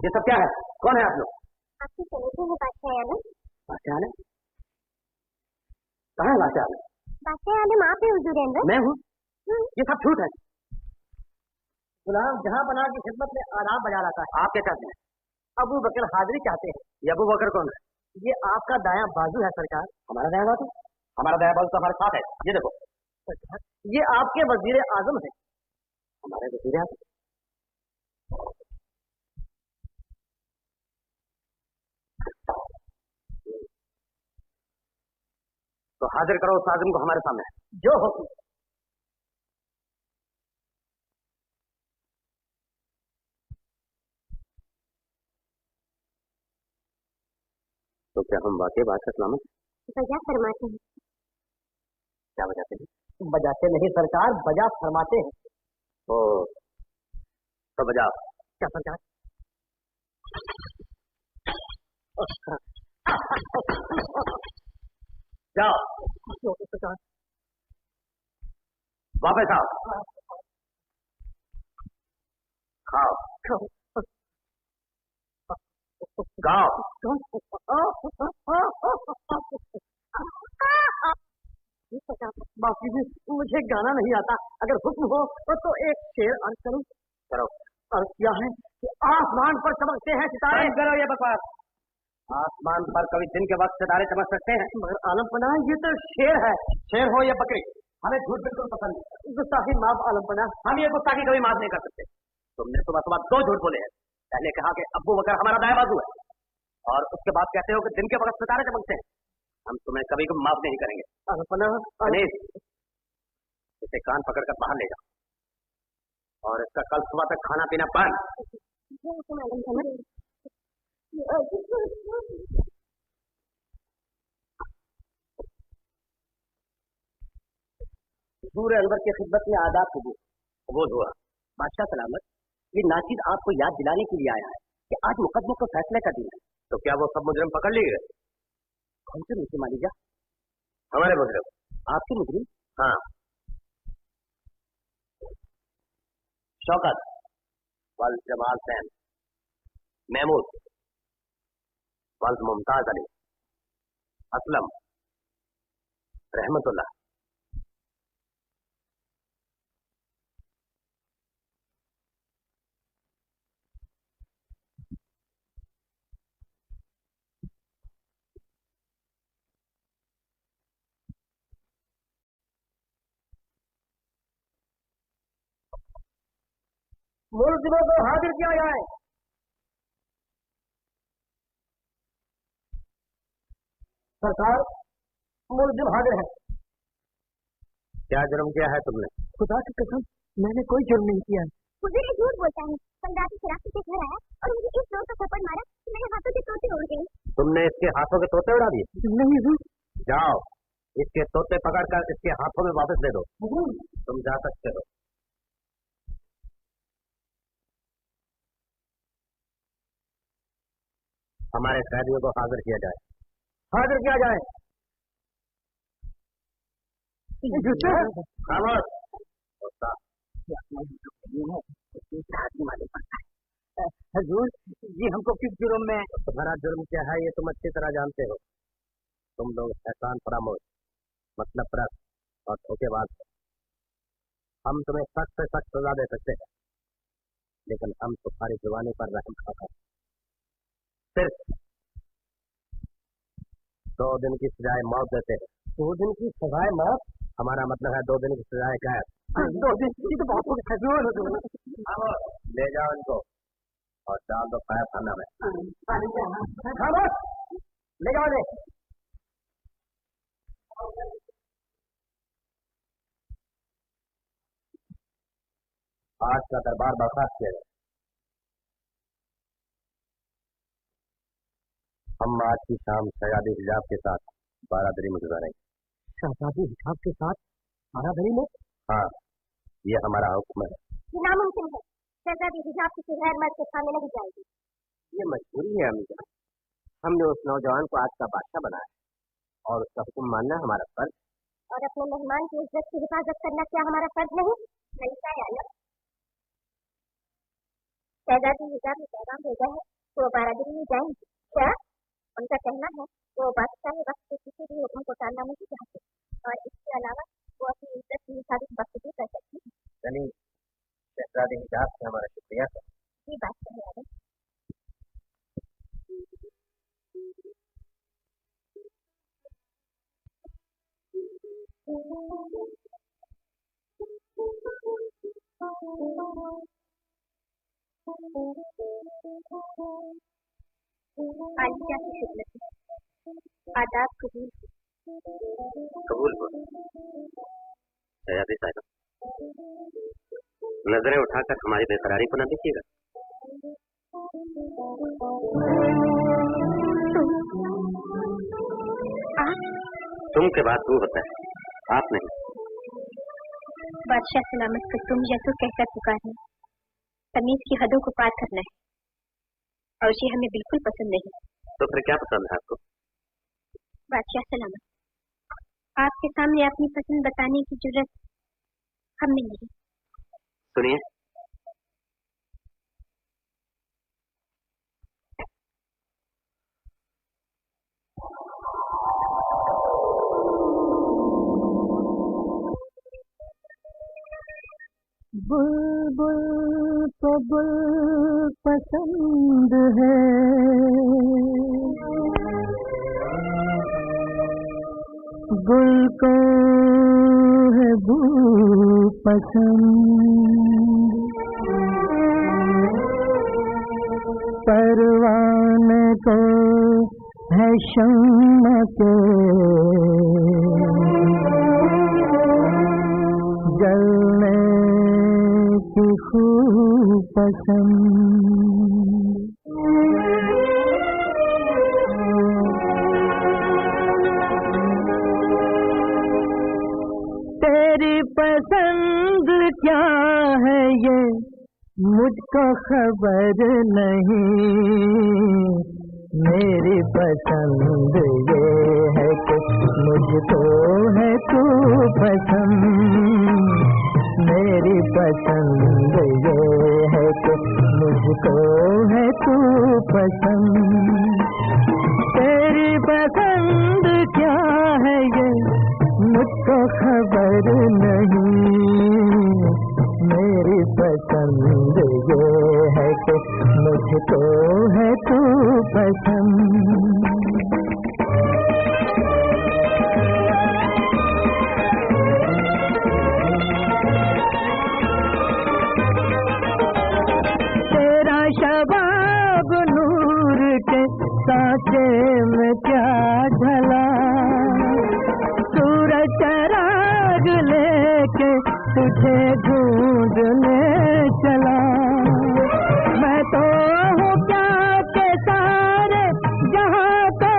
ये सब क्या है? कौन है आप लोग? आपकी सहेली है बादशाह आलम। बादशाह आलम? कहाँ है बादशाह आलम? बादशाह आलम आप ही हुजूर अनवर? मैं हूँ? ये सब झूठ है। गुलाम जहाँ बना की खिदमत में आराम बजा रहा था। आप क्या चाहते हैं? अबू बकर हाजिरी चाहते हैं। ये अबू बकर कौन है? ये आपका दायां बाजू है सरकार। हमारा दाया बाजू? हमारा दाया बाजू तो हमारे साथ है, ये देखो। सरकार, ये आपके वजीर आजम है। हमारे वजीर आजम? तो हाजिर करो उस आजम को हमारे सामने। जो हुक्म। तो क्या हम वाकई बादशाह सलामत? बजा फरमाते हैं। क्या बजाते हैं? बजाते नहीं सरकार, बजा फरमाते हैं। ओ, तो बजाओ। क्या सरकार? जाओ सरकार, वापस आओ, खाओ, गाओ। माफ कीजिए, मुझे गाना नहीं आता। अगर हुक्म हो तो एक शेर अर्ज करूं। करो। अर्ज किया है कि आसमान पर चमकते हैं सितारे। बंद करो ये बकवास। आसमान पर कभी दिन के वक्त सितारे चमक सकते हैं? मगर आलम पना, ये तो शेर है। शेर हो या बकरी, हमें झूठ बिल्कुल पसंद नहीं। गुस्ताखी माफ आलम पना। हम ये गुस्ताखी कभी माफ नहीं कर सकते। तुमने सुबह सुबह दो झूठ बोले हैं। पहले कहा कि अब्बू बकर हमारा दाया बाजू है, और उसके बाद कहते हो कि दिन के वक्त सितारे चमकते हैं। हम तुम्हें कभी को माफ नहीं करेंगे। आलम पना, गणेश, इसे कान पकड़कर बाहर ले जाओ और इसका कल सुबह तक खाना पीना बंद। हुजूर अनवर की खिदमत में आदाब कबूल हुआ। बादशाह सलामत, ये नाचिद आपको याद दिलाने के लिए आया है कि आज मुकदमे को फैसले का दिन है। तो क्या वो सब मुजरिम पकड़ लिए गए? कौन से मुझे मालिजा? हमारे मुजरिम। आपके मुजरिम? हाँ, शौकत, वल जमाल सैन, महमूद, वल मुमताज अली, असलम, रहमतुल्लाह। मुलजिमों को हाजिर किया जाए। सरकार, मुलजिम हाजिर है। क्या जुर्म किया है तुमने? खुदा की कसम, मैंने कोई जुर्म नहीं किया है। हुजूर ये झूठ बोलता है। कल रात शराब के घर आया और मुझे इस जोर का थप्पड़ मारा कि मेरे हाथों के तोते उड़ गए। तुमने इसके हाथों के तोते उड़ा दिए? नहीं हुजूर। जाओ, इसके तोते पकड़कर इसके हाथों में वापस दे दो। तुम जा सकते हो। हमारे कैदियों को हाजिर किया जाए। हाजिर किया जाए। खामोश। हजूर, ये हमको किस जुर्म में? तुम्हारा जुर्म क्या है ये तुम अच्छी तरह जानते हो। तुम लोग एहसान फरामोश, मतलब परस्त और धोखेबाज हो। हम तुम्हें सख्त से सख्त सजा दे सकते हैं, लेकिन हम तुम्हारी जुबानी पर रहम खाकर सिर्फ 2 दिन की सजाए मौत देते हैं। 2 दिन की सजाए मौत? हमारा मतलब है 2 दिन की सजाए कैद। 2 दिन की तो बहुत हो गया। ले जाओ इनको और डाल दो फायर खाना में। खामोश, ले जाओ ले। आज का दरबार बर्खास्त किया जाए। हम आज की शाम शहजादी हिजाब के साथ बारादरी में गुजारेंगे। शहजादी हिजाब के साथ बारादरी में? हाँ, ये हमारा हुक्म है। ये नामुमकिन है। शहजादी हिजाब किसी गैर मर्द के सामने नहीं जाएगी। ये मजबूरी है अमीजा। हमने उस नौजवान को आज का बादशाह बनाया और उसका हुक्म मानना हमारा फर्ज। और अपने मेहमान की इज्जत की हिफाजत करना क्या हमारा फर्ज नहीं? नहीं आलम। शहजादी हिजाब ने पैगाम भेजा है तो वो बारादरी में जाएंगी। क्या? उनका कहना है वो बादशाह वक्त के किसी भी हुक्म को टालना नहीं चाहते और इसके अलावा वो अपनी इज्जत की हिफाजत वक्त भी कर सकती है। चलिए, शहजादी हिजाब से हमारा शुक्रिया सर। ये बात है आदम। आलिया की खिदमत में आदाब कबूल हो। शहजादी साहिबा, नजरें उठाकर हमारी बेकरारी को न देखिएगा। तुम के बाद तू होता है, आप नहीं। बादशाह सलामत को तुम या तो कहकर पुकारना तमीज की हदों को पार करना है और ये हमें बिल्कुल पसंद नहीं। तो फिर क्या पसंद है आपको? बादशाह सलामत, आपके सामने अपनी पसंद बताने की जरूरत हमें नहीं। सुनिए, बुलबुल को बुल पसंद है, गुल को है बू पसंद, परवाने को है शम्म के जलने की खूब पसंद। तेरी पसंद क्या है ये मुझको खबर नहीं, मेरी पसंद ये है कि मुझको है तू पसंद, मेरी पसंद ये है कि मुझको है तू पसंद। तेरी पसंद क्या है ये मुझको खबर नहीं, मेरी पसंद ये है कि मुझको है तू पसंद। तेरा शबाब नूर के सांचे में क्या ढला, सूरज चराग लेके तुझे ढूंढने चला। मैं तो हूँ क्या के सारे जहाँ तो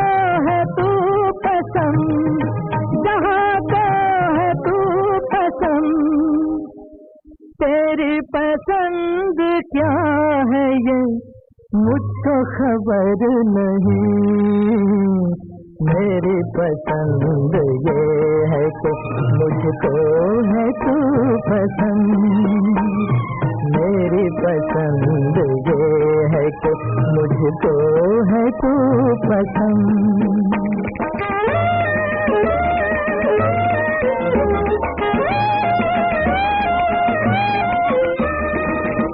है तू पसंद, जहाँ तो है तू पसंद। तेरी पसंद क्या है ये मुझको खबर नहीं, मेरी पसंद ये है कि मुझको है तू पसंद, मेरी पसंद ये है कि मुझको है तू पसंद।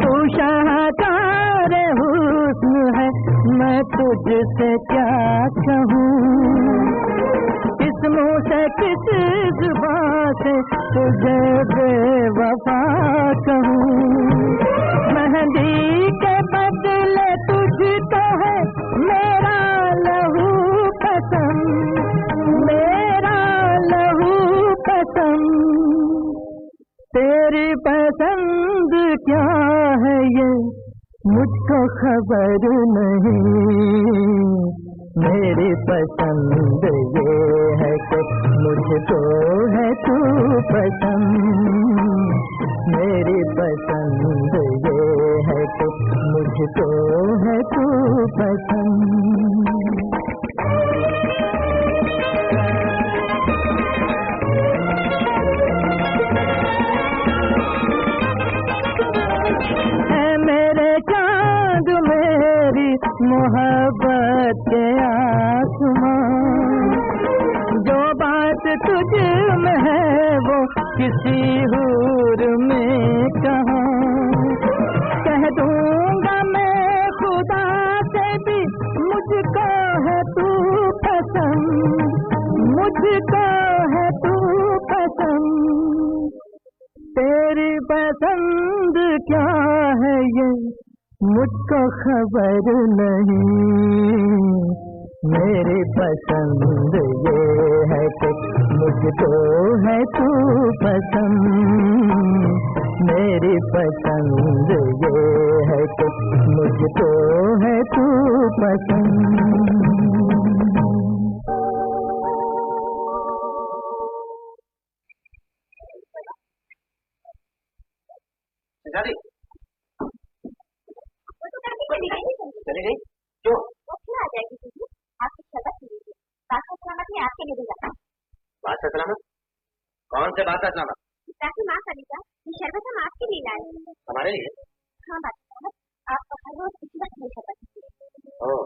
तू शाहकार हुस्न है, मैं तुझसे क्या कहूँ, किस मुँह से किस जुबान से तुझे बेवफा कहूँ। मेहंदी के बदले तुझको है मेरा लहू पसंद, मेरा लहू पसंद। तेरी पसंद क्या है ये मुझको खबर नहीं, मेरी पसंद ये है कि मुझको है तू पसंद, मेरी पसंद ये है कि मुझको है तू पसंद। है मेरे मोहब्बत के आसमां, जो बात तुझ में है वो किसी हूर में कहाँ। कह दूंगा मैं खुदा से भी मुझको है तू पसंद, मुझको है तू पसंद। तेरी पसंद क्या है ये मुझको खबर नहीं, मेरी पसंद ये है कि मुझको है तू पसंद, मेरी पसंद ये है कि मुझको है तू पसंद। चली गई क्यों? वो क्यों आ जाएगी दीदी? आपकी शर्बत पी लीजिए, बादशाह सलामत ने आपके लिए भेजा था। बादशाह सलामत? कौन से बादशाह सलामत? ताकि माँ खलीफा, ये शरबत हम आपके लिए लाए हैं। हमारे लिए? हाँ बादशाह सलामत, आप हर रोज इसी वक्त ये शरबत पीजिए। ओह,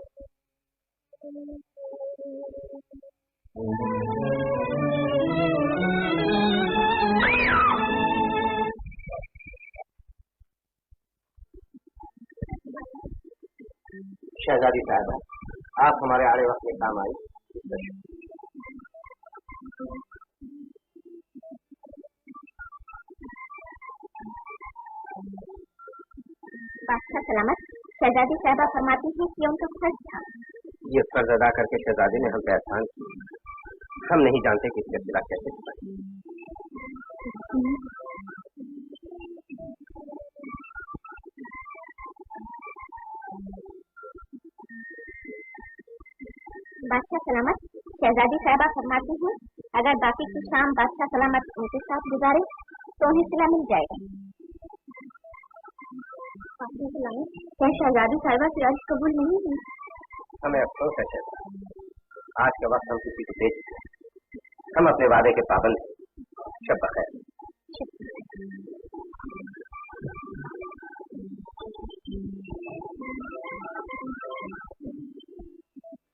शहजादी साहब, आप हमारे आड़े वक्त में काम आई। बादशाह सलामत, शहजादी साहबा फरमाती है कि उनका फर्ज था। ये फर्ज अदा करके शहजादी ने हम पे एहसान किया, हम नहीं जानते कि इसका सिला कैसे चुकाएं। बादशाह सलामत, शहजादी साहबा फरमाती हैं अगर बाकी की शाम बादशाह सलामत उनके साथ गुजारे तो उन्हें सिला मिल जाएगा। बादशाह सलामत, क्या शहजादी साहबा की अर्ज कबूल नहीं हुई? हमें अफसोस है शहजादी, आज के वक्त हम किसी को दे चुके हैं, हम अपने वादे के पाबंद हैं। शब बखैर।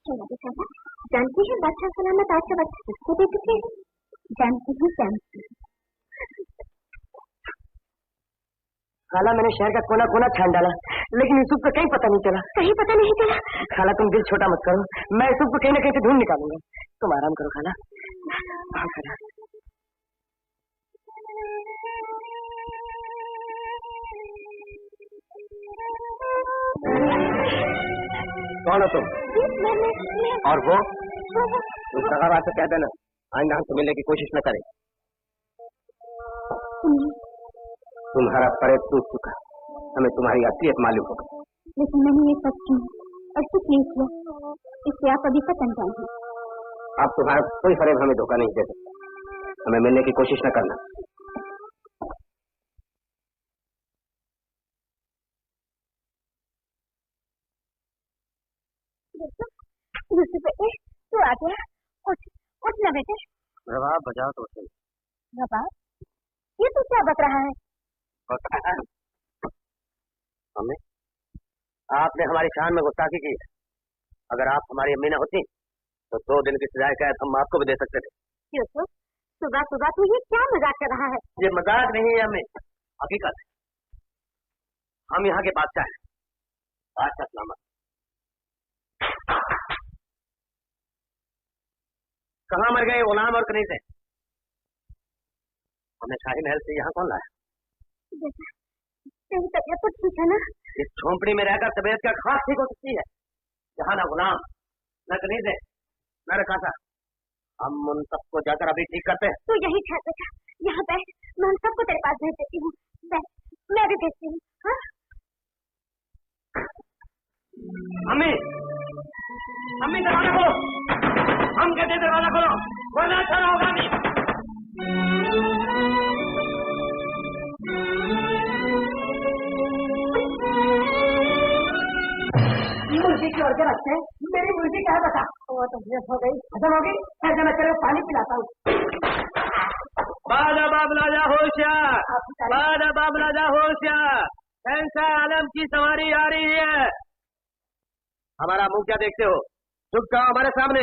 शहजादी साहबा, जानती हैं बादशाह सलामत आज का वक्त किसको दे चुके हैं? जानती हूँ जानती। खाला, मैंने शहर का कोना कोना छान डाला, लेकिन यूसुफ को कहीं पता नहीं चला। कहीं पता नहीं चला? खाला तुम दिल छोटा मत करो, मैं यूसुफ को कहीं ना कहीं से ढूंढ निकालूंगा। तुम आराम करो खाला, आराम करो। कौन हो तुम? और वो? उस सगावा से कह देना आइंदा हमसे मिलने की कोशिश न करे। तुम्हारा फरेब टूट चुका, हमें तुम्हारी असलियत मालूम होगा। लेकिन मैंने ये सब क्यों और कुछ नहीं किया, इससे आप अभी तक अनजान हैं। आप तुम्हारा कोई फरेब हमें धोखा नहीं दे सकता, हमें मिलने की कोशिश न करना। यूसुफ बेटे, तू आ गया? उठ ना बेटे। रबाब बजाओ तो सही। रबाब? ये तू क्या बक रहा है? हमें आपने हमारी शान में गुस्ताखी की है। अगर आप हमारी अम्मी न होती तो 2 दिन की सजाए कैद हम आपको भी दे सकते थे। यूसुफ, सुबह सुबह तू ये क्या मजाक कर रहा है? ये मजाक नहीं है अम्मी, हकीकत है। हम यहाँ के बादशाह हैं, बादशाह सलामत। कहाँ मर गए गुलाम और कनीज़े? हमें शाही महल से यहाँ कौन लाया? तेरी तबीयत तो ठीक है ना? इस झोंपड़ी में रहकर तबीयत क्या खास ठीक हो सकती है? यहाँ न गुलाम, न कनीज़े, न रकासा। हम उन सबको जाकर अभी ठीक करते हैं। तू यही ठहर बेटा, यहाँ बैठ, मैं उन सबको तेरे पास भेज देती हूँ। बैठ, मैं भी भेजती हूँ। हाँ? अम्मी, अम्मी दरवाजा खोलो, हम कहते दरवाजा खोलो, वरना अच्छा ना होगा। नहीं मुर्गी की और रखते हैं, मेरी मुर्गी क्या है बता? वो तो बेस हो गई, खत्म हो गई। ऐसा मैं तेरे को पानी पिलाता हूँ। बादा बाबलाजा होशियार, बादा बाबलाजा होशियार, शहंशाह आलम की सवारी आ रही है। हमारा मुंह क्या देखते हो? झुक जाओ हमारे सामने,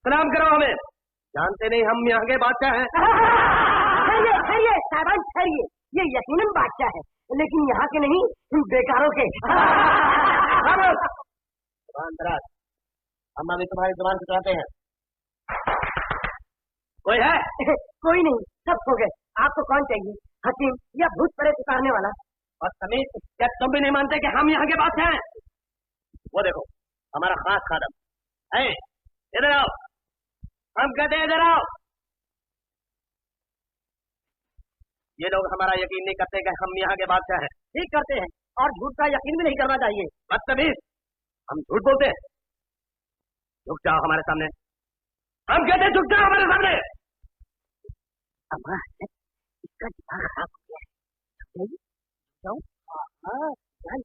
सलाम करो हमें। जानते नहीं हम यहाँ के बादशाह हैं? ठहरिए साहबान ठहरिए, ये यकीनन बादशाह है, लेकिन यहाँ के नहीं, बेकारों के। हम अभी तुम्हारी जुबान सुनाते हैं। कोई है? कोई नहीं, सब हो गए। आपको कौन चाहिए, हकीम या भूत प्रेत उतारने वाला? और समीर, क्या तुम भी नहीं मानते कि हम यहाँ के बादशाह हैं? वो देखो हमारा खास खादम है, इधर आओ। हम कहते हैं इधर आओ। ये लोग हमारा यकीन नहीं करते कि हम यहाँ के बादशाह हैं। ठीक करते हैं, और झूठ का यकीन भी नहीं करना चाहिए। बदतमीज, हम झूठ बोलते हैं। झुक जाओ हमारे सामने। हम कहते हैं झुक जाओ हमारे सामने। अम्मा, इसका दिमाग खराब हो गया है। जाओ, हाँ, जान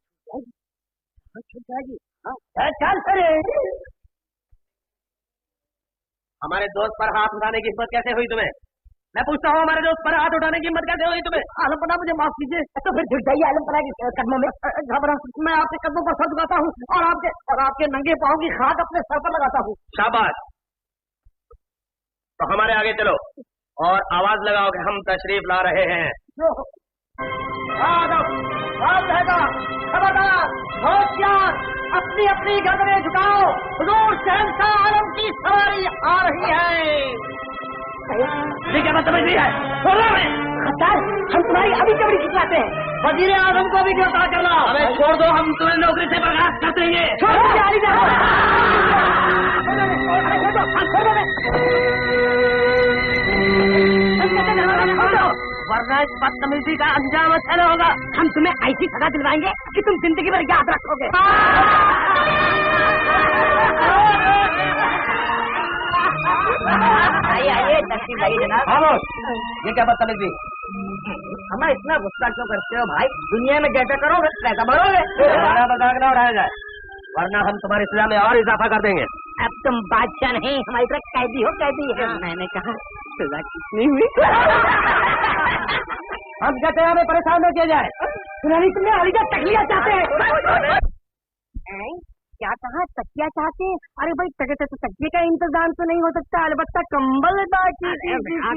छूट जाएगी। हाँ, चल फिर। हमारे दोस्त पर हाथ उठाने की हिम्मत कैसे हुई तुम्हें? मैं पूछता हूँ, हमारे दोस्त पर हाथ उठाने की हिम्मत कैसे हुई तुम्हें? आलमपना, मुझे माफ कीजिए। तो फिर झुक जाइए आलमपना के कदमों में। घबरा, मैं आपके कदमों पर सर झुकाता हूँ और आपके नंगे पाँव की खाक अपने सर पर लगाता हूँ। शाबाश। तो हमारे आगे चलो और आवाज लगाओ कि हम तशरीफ ला रहे हैं। खबरदार, होशियार, अपनी अपनी गर्दनें झुकाओ। हुजूर शहंशाह आलम की सवारी आ रही है। ये क्या बात समझ नहीं है? खच्चर, हम तुम्हारी अभी कबड़ी खिंचवाते हैं। वजीर आजम को भी गिरफ्तार कर लो। हमें छोड़ दो, हम तुम्हें नौकरी से बर्खास्त कर देंगे। वरना इस बदतमीजी का अंजाम अच्छा न होगा। हम तुम्हें ऐसी सजा दिलवाएंगे कि तुम जिंदगी भर याद रखोगे। आइए तस्वीर लाइए जनाब। ये क्या बदतमीजी? हमें इतना गुस्सा क्यों करते हो भाई? दुनिया में जैसा करोगे वैसा बढ़ोगे। हमारा मजाक न उड़ाया जाए, वरना हम तुम्हारी सजा में और इजाफा कर देंगे। अब तुम बादशाह नहीं, हमारी तरह कैदी हो, कैदी है। मैंने कहा सजा कितनी हुई? हम कहते हैं हमें परेशान न किया जाए। सुनानी तुमने अलीगढ़ तकिया चाहते हैं? क्या कहा, तकिया चाहते हैं? अरे भाई तकिए का इंतजाम तो नहीं हो सकता, अलबत्ता कंबल बाकी।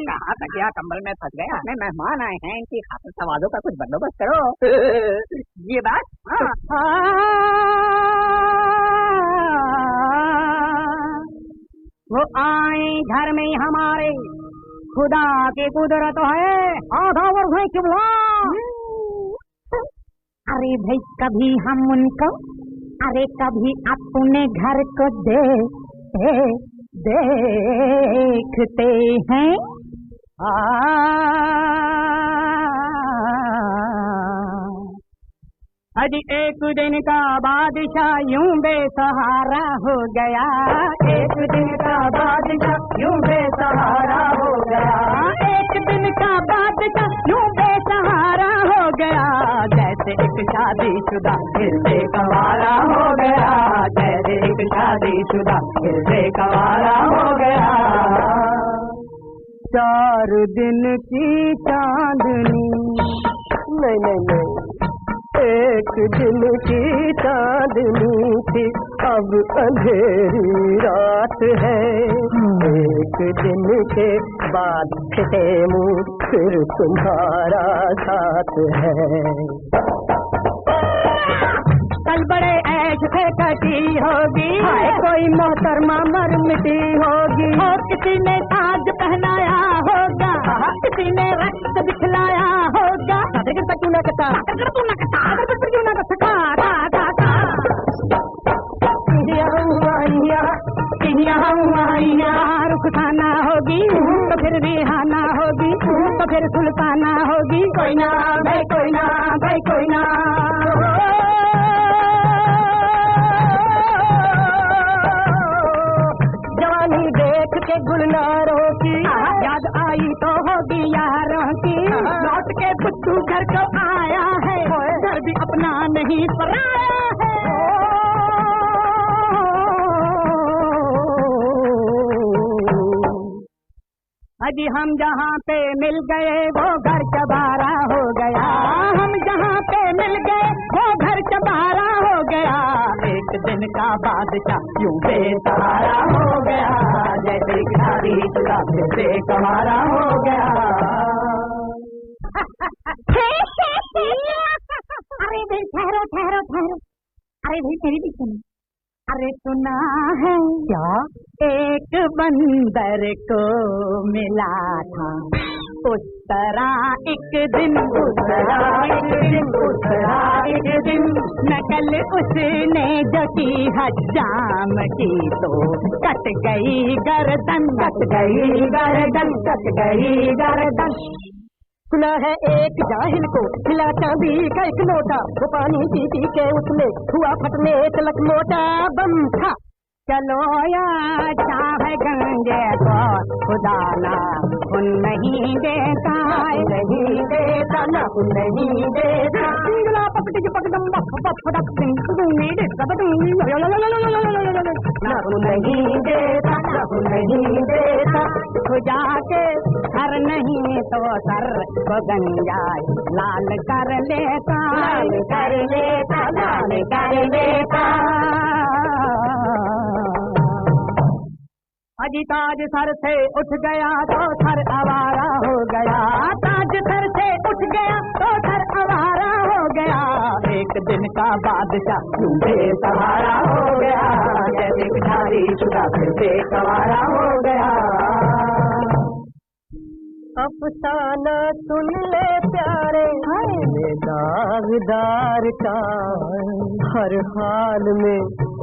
कहा तकिया कंबल में फंस गया। अपने मेहमान आए हैं, इनकी खातिर सवालों का कुछ बंदोबस्त करो। ये बात वो आए घर में हमारे, खुदा की कुदरत है, आधा वर्ष है किबला। अरे भाई कभी हम उनको, अरे कभी अपने घर को देखते हैं। अजी एक दिन का बादशाह यूं बेसहारा हो गया। एक दिन का बादशाह यूं बेसहारा हो गया। एक दिन का बादशाह यूं बेसहारा हो गया। जैसे एक शादीशुदा हिरदे कवारा हो गया। जैसे एक शादीशुदा हिरदे कवारा हो गया। 4 दिन की चांदनी, नहीं, एक दिन की चांदनी थी, अब अंधेरी रात है। एक दिन के बाद फिटे मुँह फिर तुम्हारा साथ है। कल बड़े ऐश से कटी होगी, कोई मोहतरमा मर मिटी होगी। और किसी ने ताज पहनाया होगा, किसी ने रक्त दिखलाया होगा। रुखसाना होगी तो फिर रिहाना होगी, तो फिर सुल्ताना होगी। कोई ना भाई, कोई ना भाई, कोई ना। जवानी देख के गुलनारों की याद आई तो होगी यारों की। लौट के बुद्धू घर को आया है, घर भी अपना नहीं पराया है। अजी हम जहाँ पे मिल गए वो घर चबारा हो गया। हम जहाँ पे मिल गए वो घर चबारा हो गया। एक एक दिन का बादशाह यूं बेसहारा हो गया, जैसे शादी शुदा फिर से कवारा हो गया। अरे भाई ठहरो ठहरो ठहरो, अरे भाई मेरी भी सुनो। अरे सुना है क्या? एक बंदर को मिला था उस तरह एक दिन, उस तरह एक दिन, उस तरह एक दिन नकल उसने जो की हजाम की तो कट गई गर्दन, कट गई गर्दन, कट गई गर्दन। सुना है एक जाहिल को मिला चांदी का एक लोटा, वो पानी पी पी के उसमें हुआ फटने तलक मोटा बम था। चलो या चाहे गंगे को खुदा ना उन नहीं देता, नहीं देता ना नहीं देता। पकड़ पकड़म पकड़म नहीं देता, ना नहीं देता, ना नहीं देता। खुदा के हर नहीं तो सर को गंजाय लाल कर लेता, लाल कर लेता, लाल कर लेता। अजी ताज सर से उठ गया तो सर आवारा हो गया, ताज सर से उठ गया तो सर आवारा हो गया। एक दिन का बादशाह बेसहारा हो गया, जैसे शादी शुदा फिर से कवारा हो गया। अफसाना सुन ले प्यारे दागदार का, हर हाल में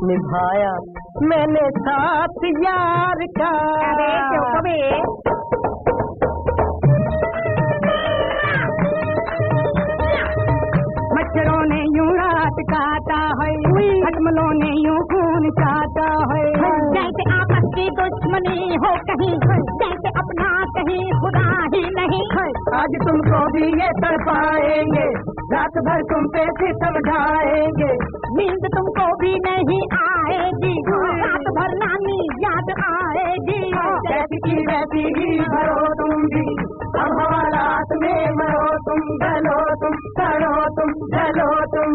निभाया मैंने साथ यार का। अरे क्यों बे? मच्छरों ने यूं रात काटा है, खटमलों ने यूं खून चाटा है, जैसे आपस की दुश्मनी हो कहीं, जैसे अपना कहीं खुदा ही नहीं। आज तुमको भी ये कर पाएंगे, रात भर तुम पे भी समझाएंगे, नींद तुमको भी नहीं आएगी, रात भर नानी याद आएगी। जैसी की वैसी ही भरो तुम भी, हम हालात में मरो तुम, जलो तुम, सड़ो तुम, जलो तुम।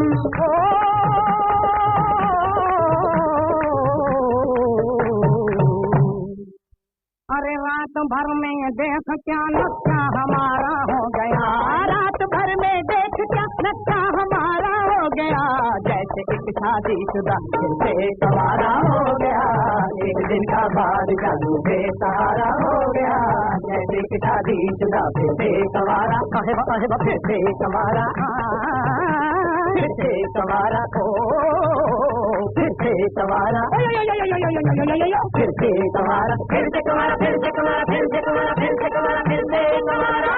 अरे रात भर में देख क्या नक्शा हमारा हो गया, रात भर में देख क्या नक्शा हमारा हो गया। जैसे एक शादी शुदा फिर से कवारा हो गया, एक दिन का बादशाह बेसहारा हो गया, जैसे एक शादी शुदा फिर से कवारा। फिर से कवारा, फिर से कवारा, फिर से कवारा, फिर से कवारा, फिर से कवारा, फिर से कवारा, फिर से कवारा, फिर से कवारा, फिर से कवारा।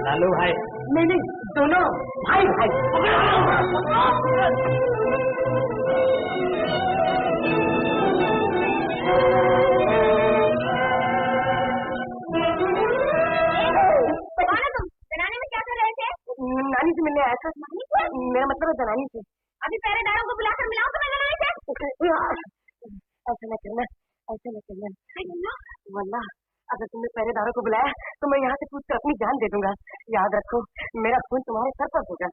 लालू भाई, नहीं दोनों भाई भाई। ऐसा मेरा मतलब है दलानी से। अभी पहरेदारों को बुलाकर मिलाओ तो मैं दलानी से। ऐसा न करना, ऐसा न करना वल्लाह, अगर तुमने पहरेदारों को बुलाया तो मैं यहाँ से पूछ कर अपनी जान दे दूंगा। याद रखो, मेरा खून तुम्हारे सर पर होगा।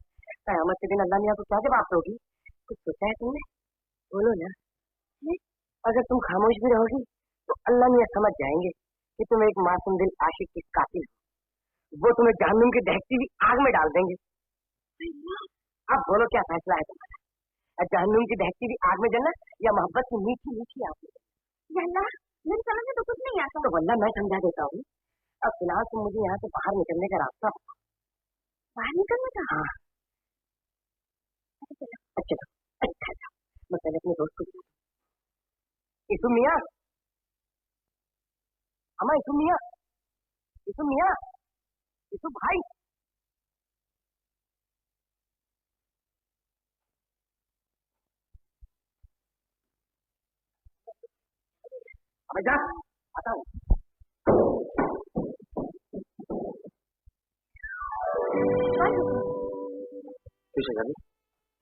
कयामत के दिन अल्लाह मियाँ को क्या जवाब दोगी? कुछ सोचा है तुमने? बोलो ना। अगर तुम खामोश भी रहोगी तो अल्लाह मियाँ समझ जाएंगे कि तुम एक मासूम दिल आशिक की कातिल हो। वो तुम्हें जहन्नुम की दहकती हुई आग में डाल देंगे। अब बोलो क्या फैसला है तुम्हारा? जहन्नुम की दहकती हुई आग में जलना या मोहब्बत की मीठी मीठी आग में? अल्लाह, मेरी समझ में तो कुछ नहीं आता। तो वल्लाह मैं समझा देता हूँ। अब फिलहाल तुम मुझे यहाँ से बाहर निकलने का रास्ता बताओ। बाहर निकलने का? हाँ। अच्छा अच्छा, मैं पहले अपने दोस्त को बुलाता हूँ। इसु मियाँ, अम्मा इसु मियाँ, इसु मियाँ, इसु भाई। अबे जा, आता हूँ।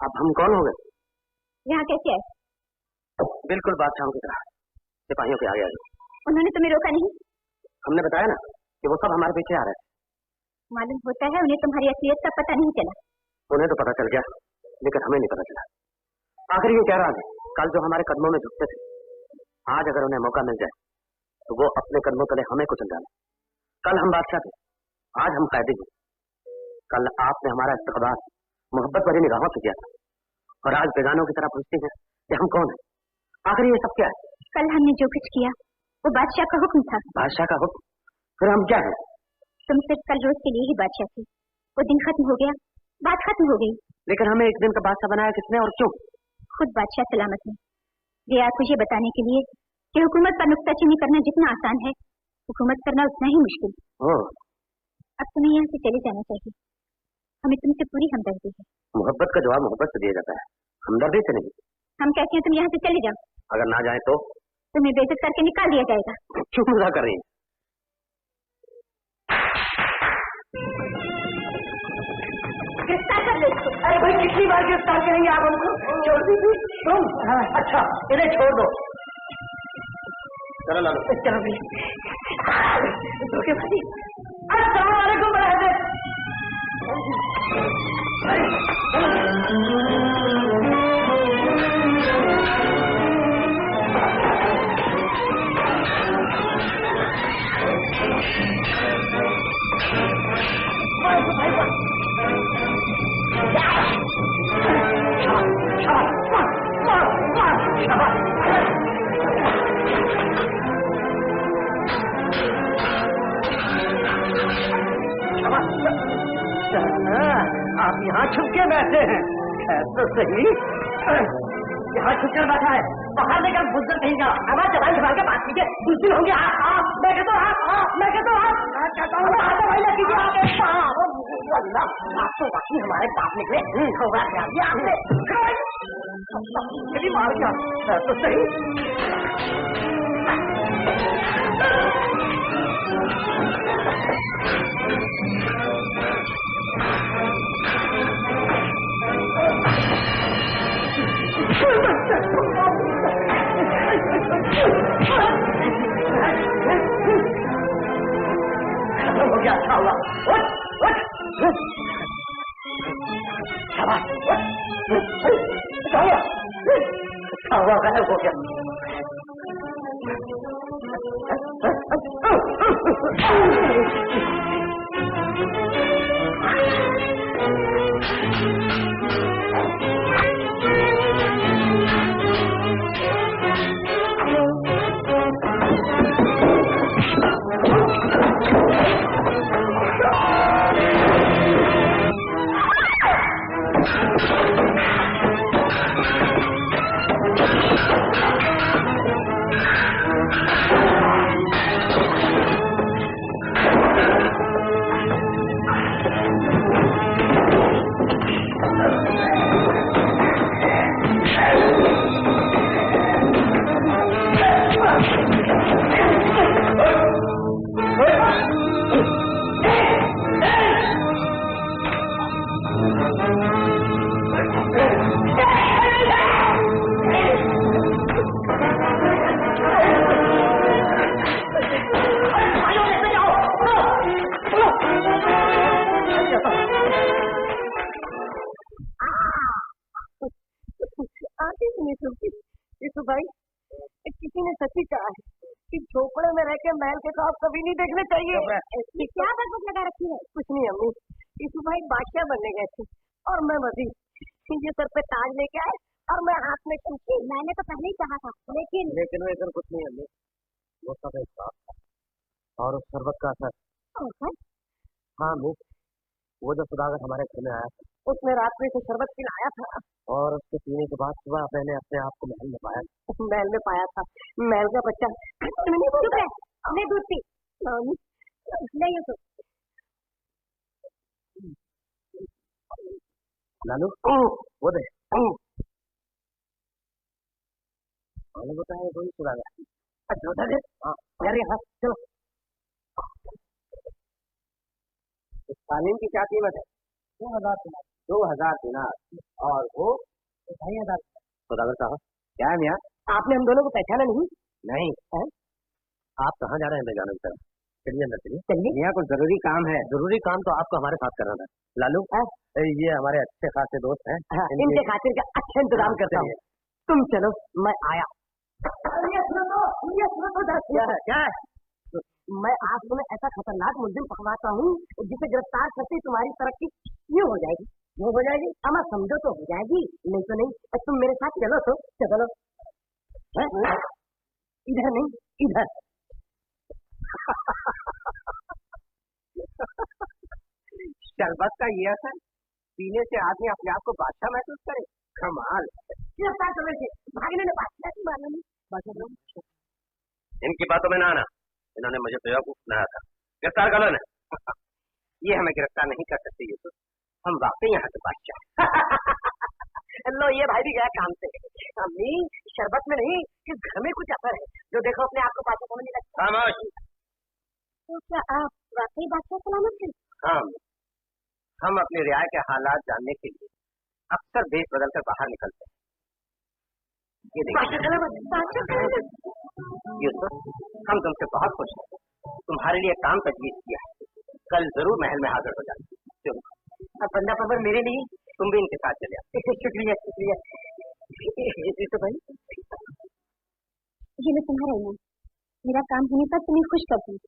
अब हम कौन हो गए? यहाँ कैसे आए? बिल्कुल बादशाहों की तरह, सिपाहियों के आगे आगे। उन्होंने तुम्हें रोका नहीं? हमने बताया ना कि वो सब हमारे पीछे आ रहे थे। मालूम होता है उन्हें तुम्हारी असलियत का पता नहीं चला। उन्हें तो पता चल गया, लेकिन हमें नहीं पता चला। आखिर ये कह रहा है, कल जो हमारे कदमों में झुकते थे, आज अगर उन्हें मौका मिल जाए तो वो अपने कदमों तले हमें कुचल डाले। कल हम बादशाह थे, आज हम कैदी हैं। कल आपने हमारा इस्तकबाल मोहब्बत भरी निगाहों से किया था, और आज बेगानों की तरह पूछती हैं कि हम कौन हैं। आखिर ये सब क्या है? कल हमने जो कुछ किया वो बादशाह का हुक्म था। बादशाह का हुक्म? फिर हम क्या हैं? तुम सिर्फ कल रोज के लिए ही बादशाह थे। वो दिन खत्म हो गया, बात खत्म हो गई। लेकिन हमें एक दिन का बादशाह बनाया किसने और क्यों? खुद बादशाह सलामत है। ये आपको ये बताने के लिए कि हुकूमत पर नुक्ताचीनी करना जितना आसान है, हुकूमत करना उतना ही मुश्किल। अब तुम्हें यहाँ से चले जाना चाहिए। हमें तुमसे पूरी हमदर्दी है। मोहब्बत का जवाब मोहब्बत से दिया जाता है, हमदर्दी से नहीं। हम कहते हैं तुम यहाँ से चले जाओ। अगर ना जाए तो तुम्हें बेइज्जत करके निकाल दिया जाएगा। क्यों मजाक कर रही हैं? गिरफ्तार कर लो इसको। अरे भाई कितनी बार गिरफ्तार करेंगे आप हमको? छोड़ दीजिए तुम। अच्छा इन्हें छोड़ दो। चलो लालो, चलो भाई। धोखेबाजी। अस्सलाम वालेकुम बरादर। आप यहाँ छुप के बैठे हैं? तो सही, यहाँ छुप कर बैठा है। बाहर निकल बुजुर्ग कहीं का। अब जवान जवान के बात कीजिए, बुजुर्ग होंगे। मैं कहता हूँ, मैं कहता हूँ, भाई ना कीजिए आप। आप तो वाकई हमारे बाप निकले। आपने कभी मार गया तो सही। हो गया, अच्छा हुआ। अच्छा हुआ, गलत हो गया। तरह के महल के ख्वाब कभी नहीं देखने चाहिए। ये क्या बकबक लगा रखी है? कुछ नहीं अम्मी, इस भाई बादशाह बनने गए थे और मैं वजी ये सर पे ताज लेके आए और मैं हाथ में चमकी। मैंने तो पहले ही कहा था, लेकिन वो इधर कुछ नहीं अम्मी, वो सब एक साथ था। और उस शरबत का असर। हाँ अम्मी, वो जो सुदागर हमारे घर में आया था, उसने रात में से शरबत पिलाया था और उसके पीने के बाद सुबह मैंने अपने आप को महल में पाया। महल में पाया था। महल का बच्चा नहीं बोलता है। ले दूध पी, ले ये तो। लालू वो दे। मैंने बताया वही सुदागर। अच्छा दे। हाँ यार, हाँ चलो। इस कालीन की क्या कीमत है? 2000 दिनार। 2000 दिनार। और वो 2500। सुदागर साहब, क्या है मियाँ? आपने हम दोनों को पहचाना नहीं? नहीं है? आप कहाँ जा रहे हैं बेगानों की तरफ? चलिए अंदर चलिए। चलिए। मियाँ कुछ जरूरी काम है। जरूरी काम तो आपको हमारे साथ करना था। लालू ये हमारे अच्छे खासे दोस्त हैं। हाँ, इनके खातिर का अच्छा इंतजाम करता हूँ। तुम चलो, मैं आया। ये सुनो क्या है? क्या है? मैं आज तुम्हें ऐसा खतरनाक मुलजिम पकड़ाता हूँ जिसे गिरफ्तार करते ही तुम्हारी तरक्की ये हो जाएगी। ये हो जाएगी, अमा समझो तो हो जाएगी, नहीं तो नहीं। तुम मेरे साथ चलो तो चलो। इधर नहीं, इधर। शरबत का ये असर, पीने से आदमी अपने आप को बादशाह महसूस करे। कमाल। गिरफ्तार करने से भागने में बादशाह की मालूम नहीं। इनकी बातों में ना आना, इन्होंने मुझे बेवकूफ बनाया था। गिरफ्तार कर लो ना। ये हमें गिरफ्तार नहीं कर सकते यूसुफ, हम वाकई यहाँ के बादशाह। लो ये भाई भी गया काम से। अम्मी शरबत में नहीं, इस घर में कुछ असर है जो देखो अपने आप को बादशाह समझने लगता। खामोश। तो क्या आप वाकई बादशाह सलामत हैं? हाँ, हम अपनी रियाया के हालात जानने के लिए अक्सर देश बदल कर बाहर निकलते हैं। ये देखिए यूसुफ, हम तुमसे बहुत खुश हैं। तुम्हारे लिए काम तजवीज किया है, कल जरूर महल में हाजिर हो जाए। अब बंदा पवर मेरे लिए, तुम भी इनके साथ चले आओ। शुक्रिया शुक्रिया। तो भाई ये लो तुम्हारा इनाम, मेरा काम होने पर तुम्हें खुश कर दूँ।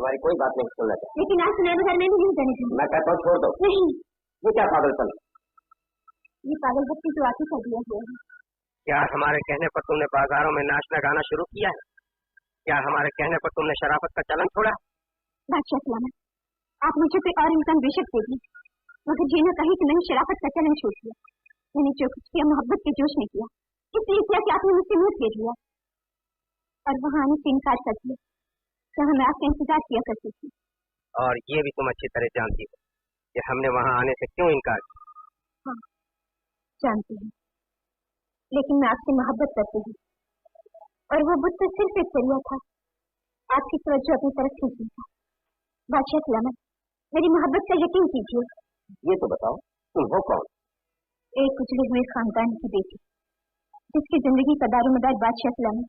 तुम्हारी कोई बात नहीं सुनना चाहता। लेकिन आज नए बाजार में भी नहीं जाने दूंगी। मैं कहता हूँ छोड़ दो। नहीं, ये क्या पागलपन? ये पागलपन तो आप ही कर दिया हुआ है। क्या हमारे कहने पर तुमने बाजारों में नाचना गाना शुरू किया है? क्या हमारे कहने पर तुमने शराफत का चलन छोड़ा? बादशाह सलामत, आप मुझे कोई और इम्कान बेशक दे दी, मगर ये न कहीं कि मैंने शराफत का चलन छोड़ दिया। मैंने जो कुछ किया मोहब्बत के जोश में किया, इसलिए किया कि आपने मुझसे मुंह फेर लिया और वहां आने से इनकार कर दिया जहाँ मैं आपका इंतजार किया करती थी। और ये भी तुम अच्छी तरह जानती हो कि हमने वहां आने से क्यों इनकार किया। हाँ, जानती हूँ, लेकिन मैं आपसे मोहब्बत करती हूँ और वो बुत तो सिर्फ एक जरिया था आपकी तवज्जो अपनी तरफ खींचने का। बादशाह सलामत, मेरी मोहब्बत का यकीन कीजिए। ये तो बताओ तुम हो कौन? एक उजड़े हुए खानदान की बेटी, जिसकी जिंदगी का दारोमदार बादशाह सलामत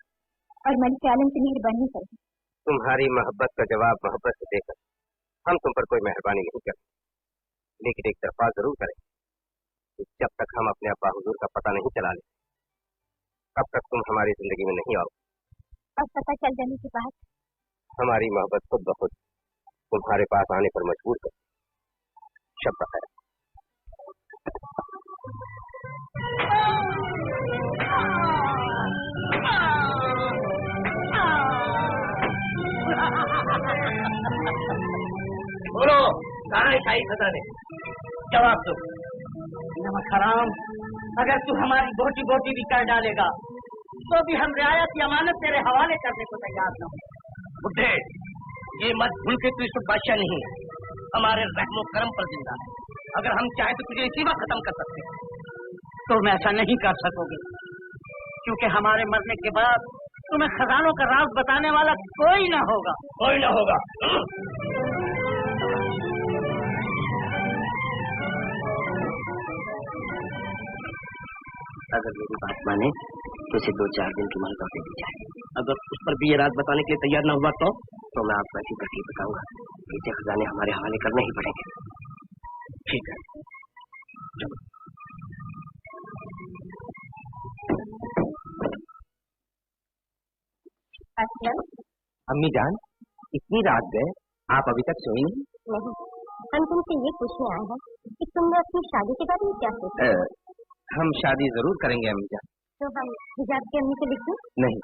और मलिक आलम की मेहरबानी पर है। तुम्हारी मोहब्बत का जवाब मोहब्बत से देकर हम तुम पर कोई मेहरबानी नहीं करें, लेकिन एक तरफा जरूर करें कि जब तक हम अपने अब्बा हुजूर का पता नहीं चला ले तब तक तुम हमारी जिंदगी में नहीं आओ। और पता चल जाने के बाद हमारी मोहब्बत खुद ब खुद तुम्हारे पास आने पर मजबूर कर। शब्द है। बोलो सारा शाही खजाने जवाब दो। नमक हराम, अगर तू हमारी बोटी बोटी भी कर डालेगा तो भी हम रियायत की अमानत तेरे हवाले करने को तैयार न हो। बुढ़े, ये मत भूल के तू यूसुफ बादशाह नहीं है, हमारे रहमो करम पर जिंदा है। अगर हम चाहें तो तुझे इसी वक्त खत्म कर सकते हैं। तुम ऐसा नहीं कर सकोगे, क्योंकि हमारे मरने के बाद तुम्हें खजानों का राज बताने वाला कोई न होगा। कोई न होगा। अगर मेरी बात माने तो उसे 2-4 दिन की मोहलत दे दी जाए। अगर उस पर भी ये राज बताने के लिए तैयार न हुआ तो मैं आपको ऐसी तरकीब बताऊंगा कि इसे खजाने हमारे हवाले करने ही पड़ेंगे। ठीक है, चलो। असलम, अम्मी जान, इतनी रात गए आप अभी तक सोई नहीं? नहीं, हम तुमसे ये पूछने आए हैं कि तुमने अपनी शादी के बारे में क्या सोचा? हम शादी जरूर करेंगे अम्मी जान। तो हम हिजाब की अम्मी को लिख दूं? नहीं,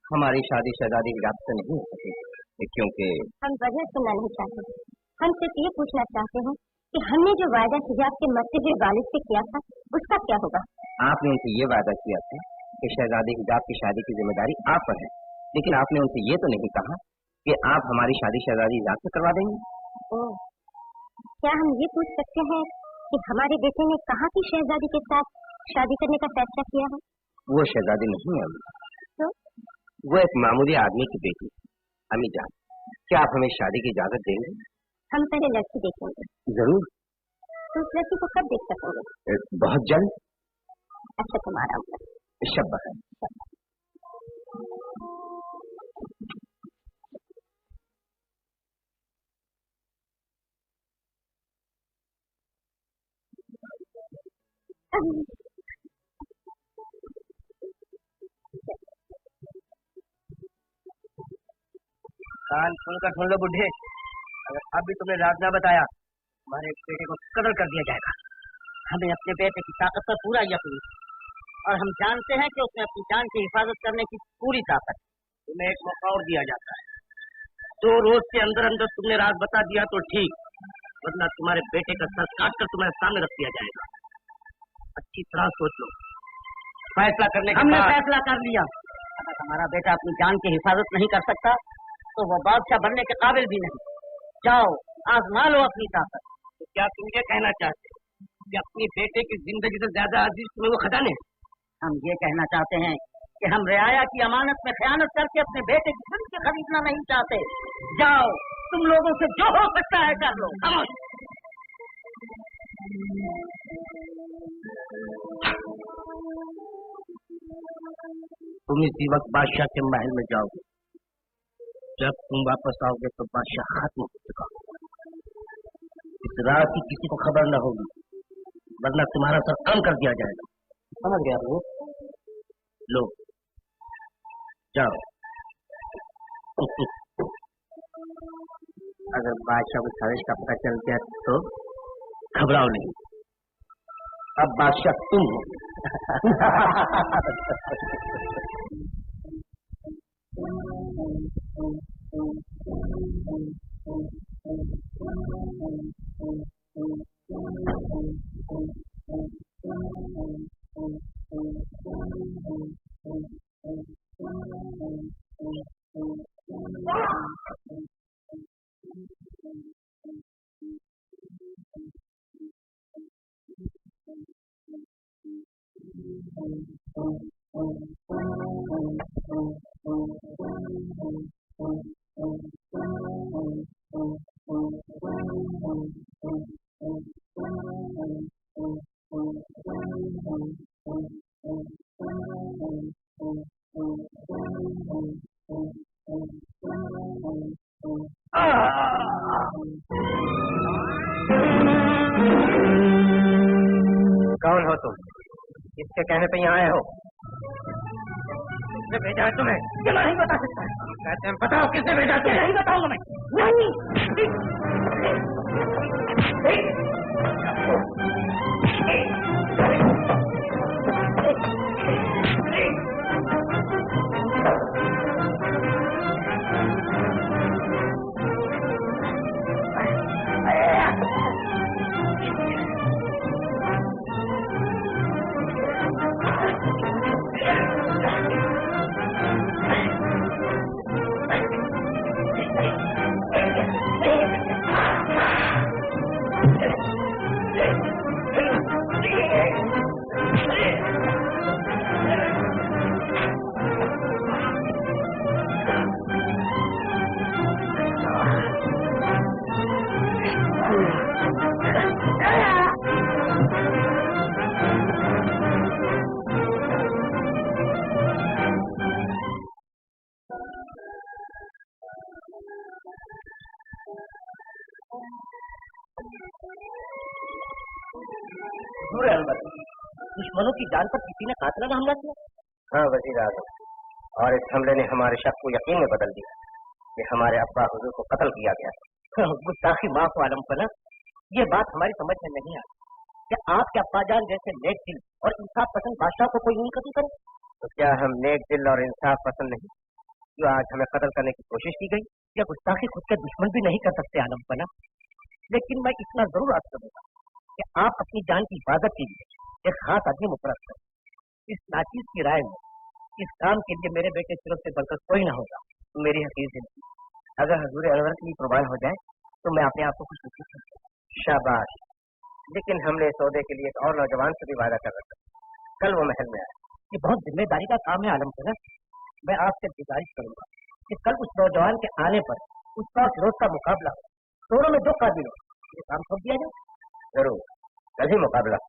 हमारी शादी शहजादी हिजाब से नहीं हो सकेगी, क्योंकि हम वजह सुनना नहीं चाहते। हम सिर्फ ये पूछना चाहते हैं कि हमने जो वायदा हिजाब के मरते हुए वालिद से किया था उसका क्या होगा? आपने उनसे ये वादा किया था कि शहजादी हिजाब की शादी की जिम्मेदारी आप पर है, लेकिन आपने उनसे ये तो नहीं कहा कि आप हमारी शादी शहजादी हिजाब से करवा देंगे। ओह, क्या हम ये पूछ सकते हैं कि हमारे बेटे ने कहाँ की शहजादी के साथ शादी करने का फैसला किया है? वो शहजादी नहीं है अम्मी, तो वो एक मामूली आदमी की बेटी। अम्मी जान, क्या आप हमें शादी की इजाजत देंगे? हम पहले लड़की देखेंगे। जरूर। तो उस लड़की को कब देख सकेंगे? बहुत जल्द। अच्छा, तुम्हारा शब्बा है। कान सुनकर सुन लो बुढ़े, अगर अब भी तुमने राज न बताया हमारे बेटे को कत्ल कर दिया जाएगा। हमें अपने बेटे की ताकत पर पूरा यकीन और हम जानते हैं कि उसने अपनी जान की हिफाजत करने की पूरी ताकत। तुम्हें एक मौका और दिया जाता है, 2 रोज के अंदर अंदर तुमने राज बता दिया तो ठीक, वरना तुम्हारे बेटे का सर काट कर तुम्हारे सामने रख दिया जाएगा। अच्छी तरह सोच लो, फैसला करने के बाद। हमने फैसला कर लिया, अगर हमारा बेटा अपनी जान की हिफाजत नहीं कर सकता तो वह बादशाह बनने के काबिल भी नहीं। जाओ आजमा लो अपनी ताकत। तो क्या तुम ये कहना चाहते हो कि अपनी बेटे की जिंदगी से ज्यादा अजीज तुम्हें वो खजाने? हम ये कहना चाहते हैं कि हम रियाया की अमानत में खयानत करके अपने बेटे की जिंदगी खरीदना नहीं चाहते। जाओ, तुम लोगों से जो हो सकता है कर लो। तुम इसी वक्त बादशाह के महल में जाओगे। जब तुम वापस आओगे तो बादशाह खत्म हो चुका। इस रात की किसी को खबर न होगी, वरना तुम्हारा सर कम कर दिया जाएगा। समझ गया वो? लो जाओ। अगर बादशाह को साजिश का पता चल गया तो? घबराओ नहीं, अब बादशाह तुम हो। कौन हो तुम? किसके कहने पे यहाँ आए हो? किसने भेजा है तुम्हें? ये नहीं बता सकता। कहते हैं बताओ किसने भेजा तुम्हें? नहीं बताऊंगा मैं। दुश्मनों की जान पर किसी ने कातिलाना हमला किया। हाँ वजीर आजम, और इस हमले ने हमारे शक को यकीन में बदल दिया कि हमारे अब्बा हुजूर को कत्ल किया गया। गुस्ताखी माफ आलम पना, ये बात हमारी समझ में नहीं आती। क्या आपके अब्बाजान जैसे नेक दिल और इंसाफ पसंद बादशाह को कोई नहीं कत्ल करे? तो क्या हम नेक दिल और इंसाफ पसंद नहीं जो आज हमें कत्ल करने की कोशिश की गई? यह गुस्ताखी खुद के दुश्मन भी नहीं कर सकते आलम पना। लेकिन मैं इतना जरूर अर्ज करूंगा कि आप अपनी जान की हिफाजत के लिए एक खास आदमी मुकर्रर करें। इस नाचीज की राय में इस काम के लिए मेरे बेटे सिर्फ से बढ़कर कोई ना होगा। मेरी हकीर जिंदगी, अगर हजूर अनवर की कुर्बान हो जाए तो मैं अपने आप को खुश नसीब समझूंगा। शाबाश, लेकिन हमने सौदे के लिए एक और नौजवान से भी वादा कर रखा। कल वो महल में आए। ये बहुत जिम्मेदारी का काम है आलम पना। मैं आपसे गुजारिश करूंगा कि कल उस नौजवान के आने पर उसका और फिरोज का मुकाबला हो। दोनों में दो काबिल हो, ये काम सौंप दिया जाए। जरूर, कल ही मुकाबला।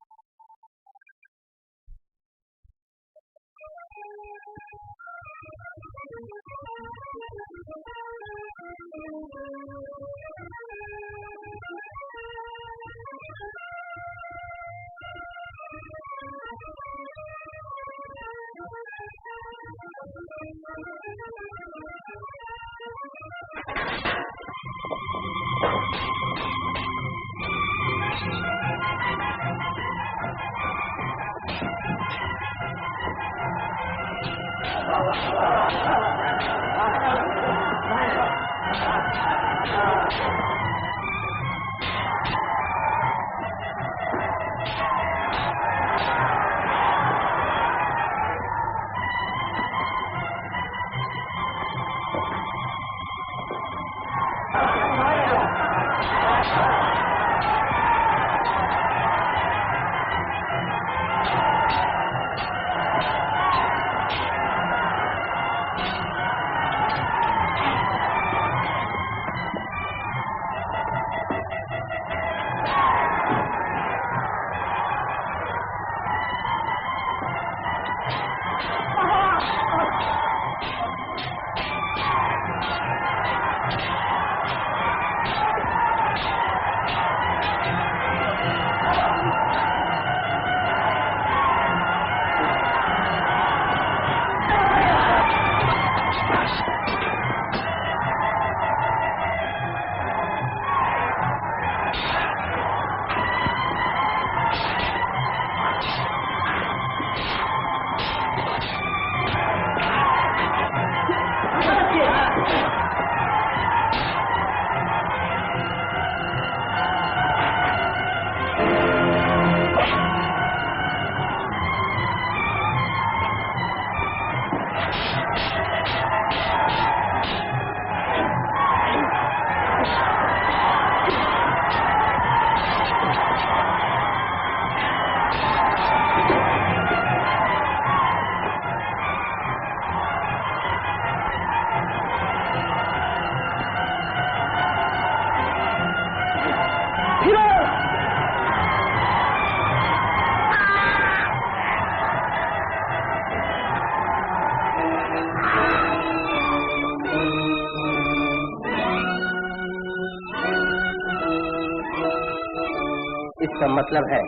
इसका मतलब है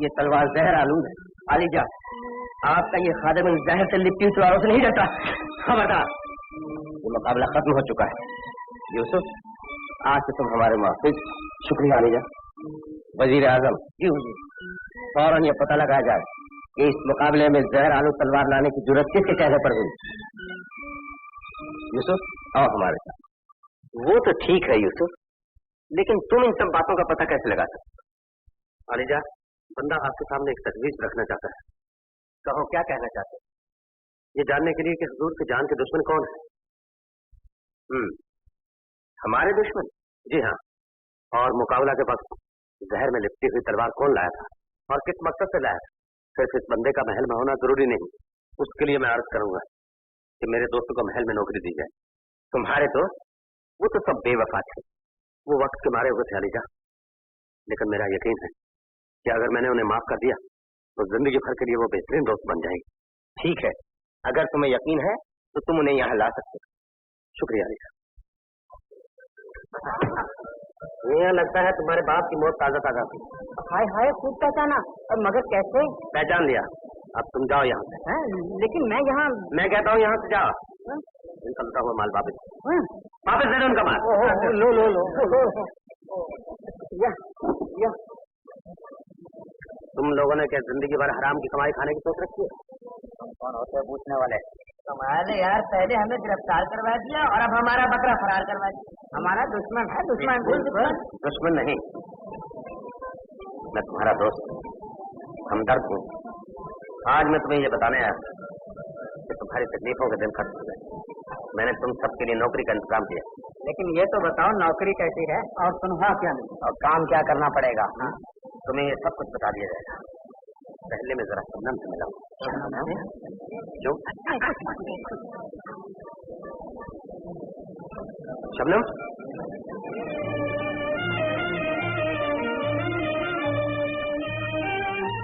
ये तलवार जहर आलूद है। आलीजा, आपका ये खादिम जहर से लिपटी हुई तलवारों से नहीं डरता। खबरदार, ये मुकाबला खत्म हो चुका है। यूसुफ, आज से तुम हमारे मुआफिज। शुक्रिया आलीजा। वजीर आजम, जी हुजूर, फौरन ये पता लगाया जाए कि इस मुकाबले में जहर आलू तलवार लाने की जरूरत किसके चेहरे पर हुई। यूसुफ, आओ हमारे साथ। वो तो ठीक है यूसुफ, लेकिन तुम इन सब बातों का पता कैसे लगा सकते? आलीजा, बंदा आपके सामने एक तजवीज रखना चाहता है। कहो, क्या कहना चाहते हैं? ये जानने के लिए कि हुजूर के जान के दुश्मन कौन है। हमारे दुश्मन? जी हाँ। और मुकाबला के वक्त जहर में लिपटी हुई तलवार कौन लाया था और किस मकसद से लाया था? सिर्फ इस बंदे का महल में होना जरूरी नहीं, उसके लिए मैं अर्ज करूंगा कि मेरे दोस्तों को महल में नौकरी दी जाए। तुम्हारे दोस्त? वो तो सब बेवफा थे, वो वक्त के मारे हुए थे आलीजा। लेकिन मेरा यकीन है कि अगर मैंने उन्हें माफ कर दिया तो जिंदगी भर के लिए वो बेहतरीन दोस्त बन जाएंगे। ठीक है, अगर तुम्हें यकीन है तो तुम उन्हें यहाँ ला सकते हो। शुक्रिया आलीजा। यहाँ लगता है तुम्हारे बाप की मौत ताजा ताजा थी। हाय हाय, खूब पहचाना, मगर कैसे? पहचान लिया, अब तुम जाओ यहाँ से। है? लेकिन मैं यहाँ, मैं कहता हूँ यहाँ से जाओ। इनका लुटा हुआ माल वापस वापस दे दो उनका माल। लो लो लो, या तुम लोगों ने क्या जिंदगी भर हराम की कमाई खाने की सोच रखी है? तुम कौन होते हैं पूछने वाले? तुम्हारे यार, पहले हमें गिरफ्तार करवा दिया और अब हमारा बकरा फरार करवा दिया। हमारा दुश्मन है, दुश्मन। दुश्मन नहीं, मैं तुम्हारा दोस्त हमदर्द हूँ। आज मैं तुम्हें ये बताने आया कि तुम्हारी तकलीफों के दिन खत्म हो गए। मैंने तुम सबके लिए नौकरी का इंतजाम किया। लेकिन ये तो बताओ, नौकरी कैसी है और तनख्वाह क्या मिली और काम क्या करना पड़ेगा? तुम्हें ये सब कुछ बता दिया जाएगा। पहले मैं जरा शबनम से मिला जो शबनम,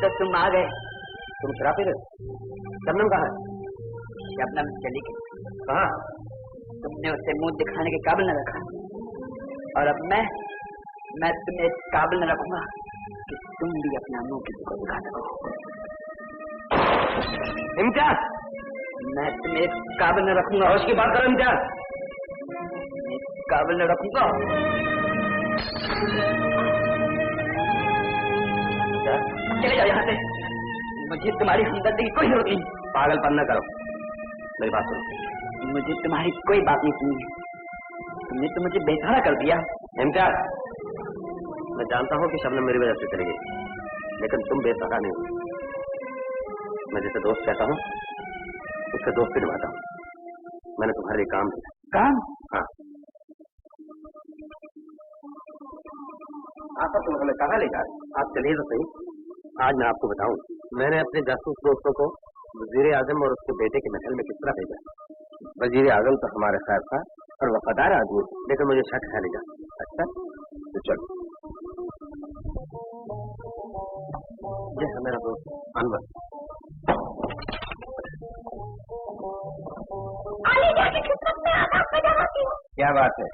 तो तुम आ गए। तुम शराब पी रहे? शबनम कहाँ है? शबनम चली गई। कहाँ? तुमने उसे मुंह दिखाने के काबिल न रखा, और अब मैं तुम्हें इस काबिल न रखूंगा कि तुम भी अपना मुंह किसी को दिखा सको। इम्तियाज, मैं तुम्हें इस काबिल न रखूंगा। उसकी बात करो इम्तियाज। इस काबिल न रखूंगा। चले जाओ यहाँ से, मुझे तुम्हारी हमदर्दी की कोई जरूरत नहीं। पागलपन न करो, मेरी बात सुनो। मुझे तुम्हारी कोई बात नहीं सुननी, तुमने तो मुझे बेसहारा कर दिया। इम्तियाज, मैं जानता हूँ कि शबनम मेरी वजह से चली गई, लेकिन तुम बेसहारा नहीं हो। मैं जैसे दोस्त कहता हूँ उससे दोस्ती निभाता हूँ। मैंने तुम्हारे लिए काम किया। काम? हाँ। आप तुम हमें कहाँ ले जा रहे? आप चलिए तो सही। आज मैं आपको बताऊं, मैंने अपने जासूस दोस्तों को वजीर आजम और उसके बेटे के महल में किस तरह भेजा। वजीर आजम तो हमारे खैर था और वफादार आदमी, लेकिन मुझे शक है नहीं। अच्छा तो चलो। ये है मेरा दोस्त अनवर। क्या बात है?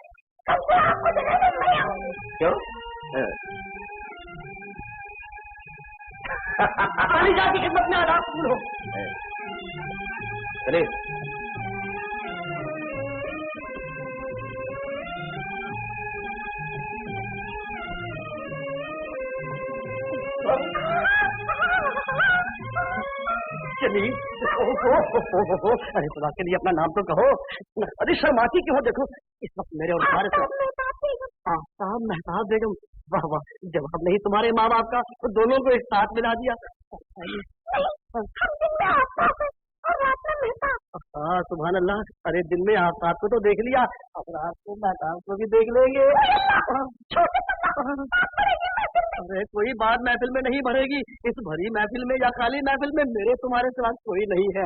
क्यों? आलीजा की खिदमत में आदाब हो। चलिए। चलिए। अरे खुदा के लिए अपना नाम तो कहो। अरे शर्माती क्यों हो? देखो इस वक्त मेरे और तुम्हारे आफताब मेहताब बेगम। वाह वाह, जवाब नहीं तुम्हारे माँ बाप का, तो दोनों को एक साथ मिला दिया। हाँ सुभान अल्लाह। अरे दिन में आफताब को तो देख लिया, अब रात को मेहताब को भी देख लेंगे। अरे कोई बात महफिल में नहीं भरेगी, इस भरी महफिल में या खाली महफिल में मेरे तुम्हारे सिवा कोई नहीं है।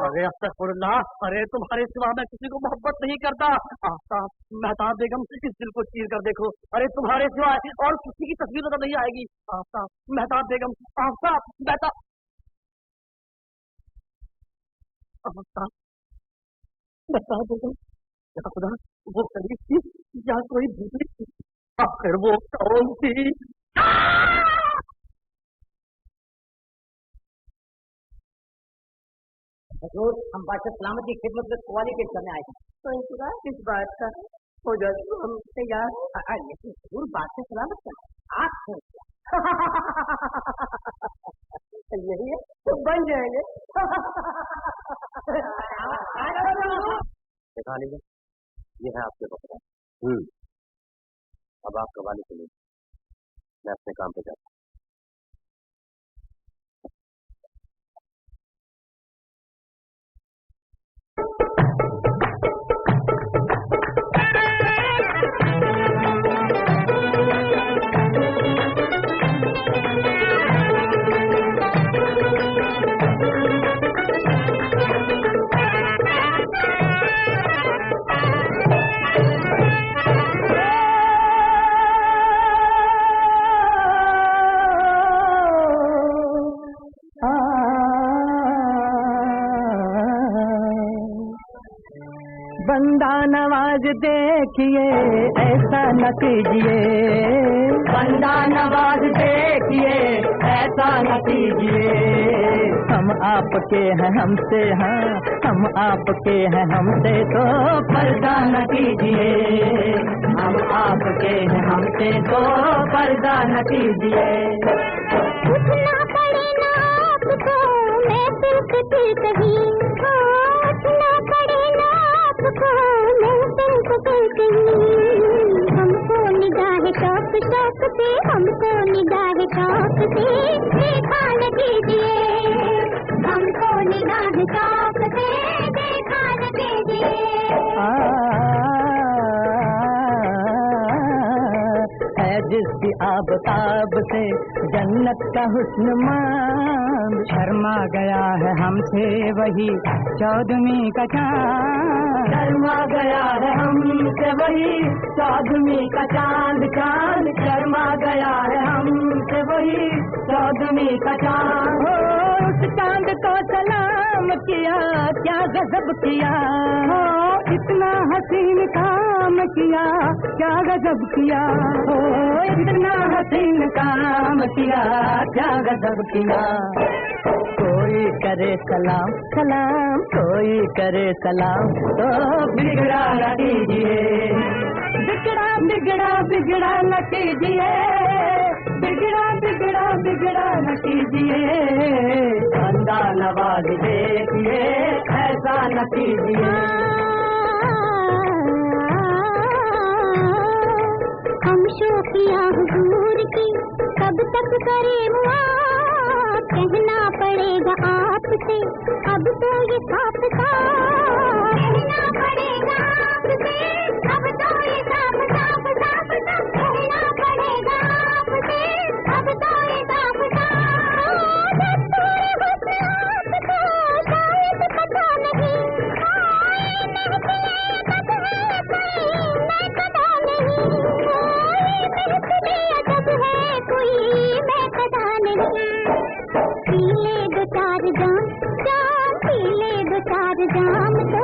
अरे अस्तगफुरुल्लाह, अरे तुम्हारे सिवा मैं किसी को मोहब्बत नहीं करता। आफ्ताब मेहताब बेगम, इस दिल को चीर कर देखो, अरे तुम्हारे सिवा और किसी की तस्वीर नजर नहीं आएगी। आफ्ताब मेहताब बेगम, आफ्ताब मेहताब, आफ्ताब मेहताब बेगम। या खुदा, वो कली थी या कोई दूसरी थी? आखिर वो कौन थी? हजूर, हम बादशाह सलामत की खिदमत में सवाली पेश करने आए हैं। तो इंतजार किस बात का? हो जाए तो हम तैयार। लेकिन हजूर, बादशाह सलामत का आप यही है तो बन जाएंगे। देखा लीजिए, ये है आपके बकरा। अब आप कवाली सुनिए, मैं अपने काम पे जाता हूँ। बंदा नवाज देखिए ऐसा न कीजिए, बंदा नवाज देखिए ऐसा न कीजिए। हम आपके हैं हमसे, हाँ हम आपके हैं हमसे, तो पर्दा न कीजिए। हम आपके हैं हमसे, तो पर्दा न कीजिए। उठना पड़े ना आपको मैं सिर्फ कहीं, उठना पड़े ना आपको मैं सिर्फ कहीं। हमको निगाह शौक शौक से, हमको निगाह शौक से देखा न कीजिए। हमको निगाह शौक से देखा न कीजिए। है जिसकी आबताब से जन्नत का हुस्न मान, शर्मा गया है हमसे वही चौदहवीं का चांद। शर्मा गया है हमसे वही चौदहवीं का चांद, चांद शर्मा गया है हमसे वही चौदहवीं का चांद। उस चांद को सलाम किया, क्या गजब किया, इतना हसीन काम किया, क्या गजब किया, इतना हसीन काम किया, क्या गजब किया। कोई करे सलाम सलाम, कोई करे सलाम, तो बिगड़ा न कीजिए, बिगड़ा बिगड़ा बिगड़ा न कीजिए, बिगड़ा बिगड़ा बिगड़ा न कीजिए। बंदा नवाज देखिए ऐसा न कीजिए। हम शोकिया हुजूर की कब तक करे मुआ, कहना पड़ेगा आपसे अब तो ये साफ साफ, कहना पड़ेगा आपसे अब तो ये साफ साफ साफ साफ, कहना पड़ेगा आपसे अब तो ये साफ साफ। दस्तूर हुस्न आपको शायद पता नहीं, मैं पता नहीं। पीले दो चार जाम जाम, पीले दो चार जाम, तो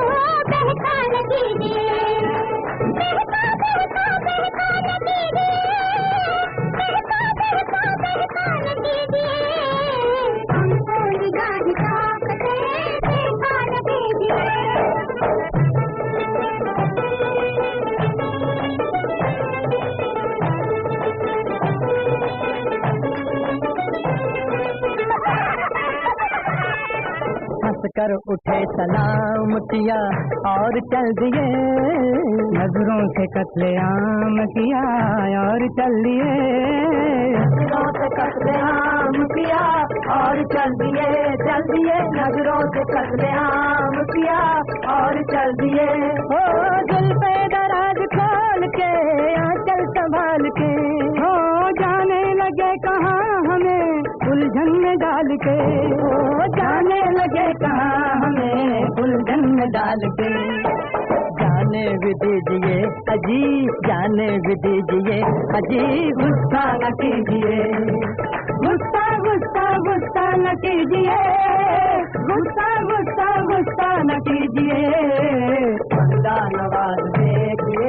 बहका न कीजिए, बहका बहका बहका न कीजिए, बहका बहका बहका न कीजिए। हमको निगाह शौक से देखा न कीजिए। कर उठे सलाम किया और चल दिए, नजरों से कत्लेआम किया और चल दिए, नजरों से कत्लेआम किया और चल दिए, चल दिए, नजरों से कत्लेआम किया और चल दिए। हो दिल पे दराज खोल के आंचल संभाल के, हो जाने लगे कहाँ हमें उलझन में डाल के, हो जाने लगे कहाँ हमें उलझन में डाल के। जाने भी दीजिए अजीब, जाने भी दीजिए अजीब, गुस्सा न कीजिए, गुस्सा गुस्सा गुस्सा न कीजिए, गुस्सा गुस्सा गुस्सा न कीजिए। बंदा नवाज देखिए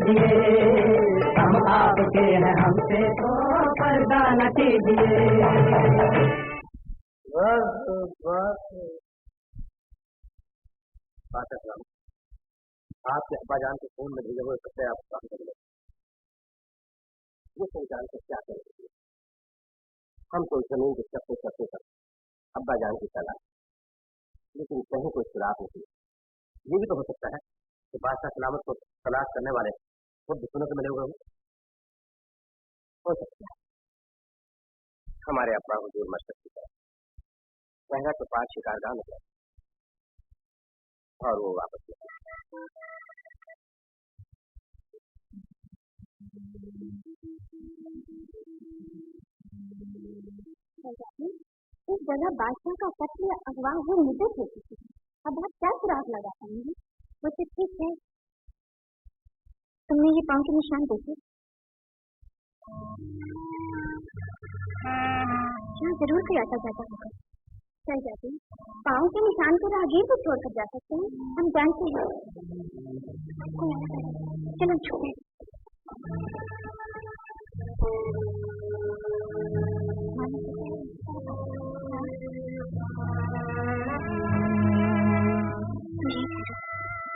कीजिए, हम आपके हैं हमसे तो पर्दा न कीजिए। आपके अब्बा जान के फोन में भेजे हुए कपड़े आप काम कर लो, ये सब जान के क्या करेंगे। हम तो जमीन के चप्पे चप्पे तक अब्बा जान की तलाश, लेकिन कहीं कोई सुराग नहीं। ये भी तो हो सकता है कि बादशाह सलामत को तलाश करने वाले खुद दुश्मनों से मिले हुए हो सकता है। हमारे अब्बा हुजूर मशरक की तरह पहला तो 5 शिकारगाह में गए और वो वापस गए। इस जगह बादशाह का कत्ल या अगवा वो मुद्दत हो चुकी है। अब आप क्या सुराग लगा पाएंगे? वो तो ठीक है, तुमने ये पाँव के निशान देखे? यहाँ जरूर कोई आता जाता होगा। चल जाते हैं, पाँव के निशान को राहगीर भी छोड़कर जा सकते हैं, हम जानते हैं। चलो छुपे।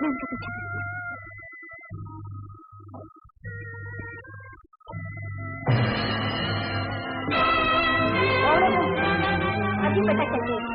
मैं उनका पीछा करती हूँ। अभी पता चल गया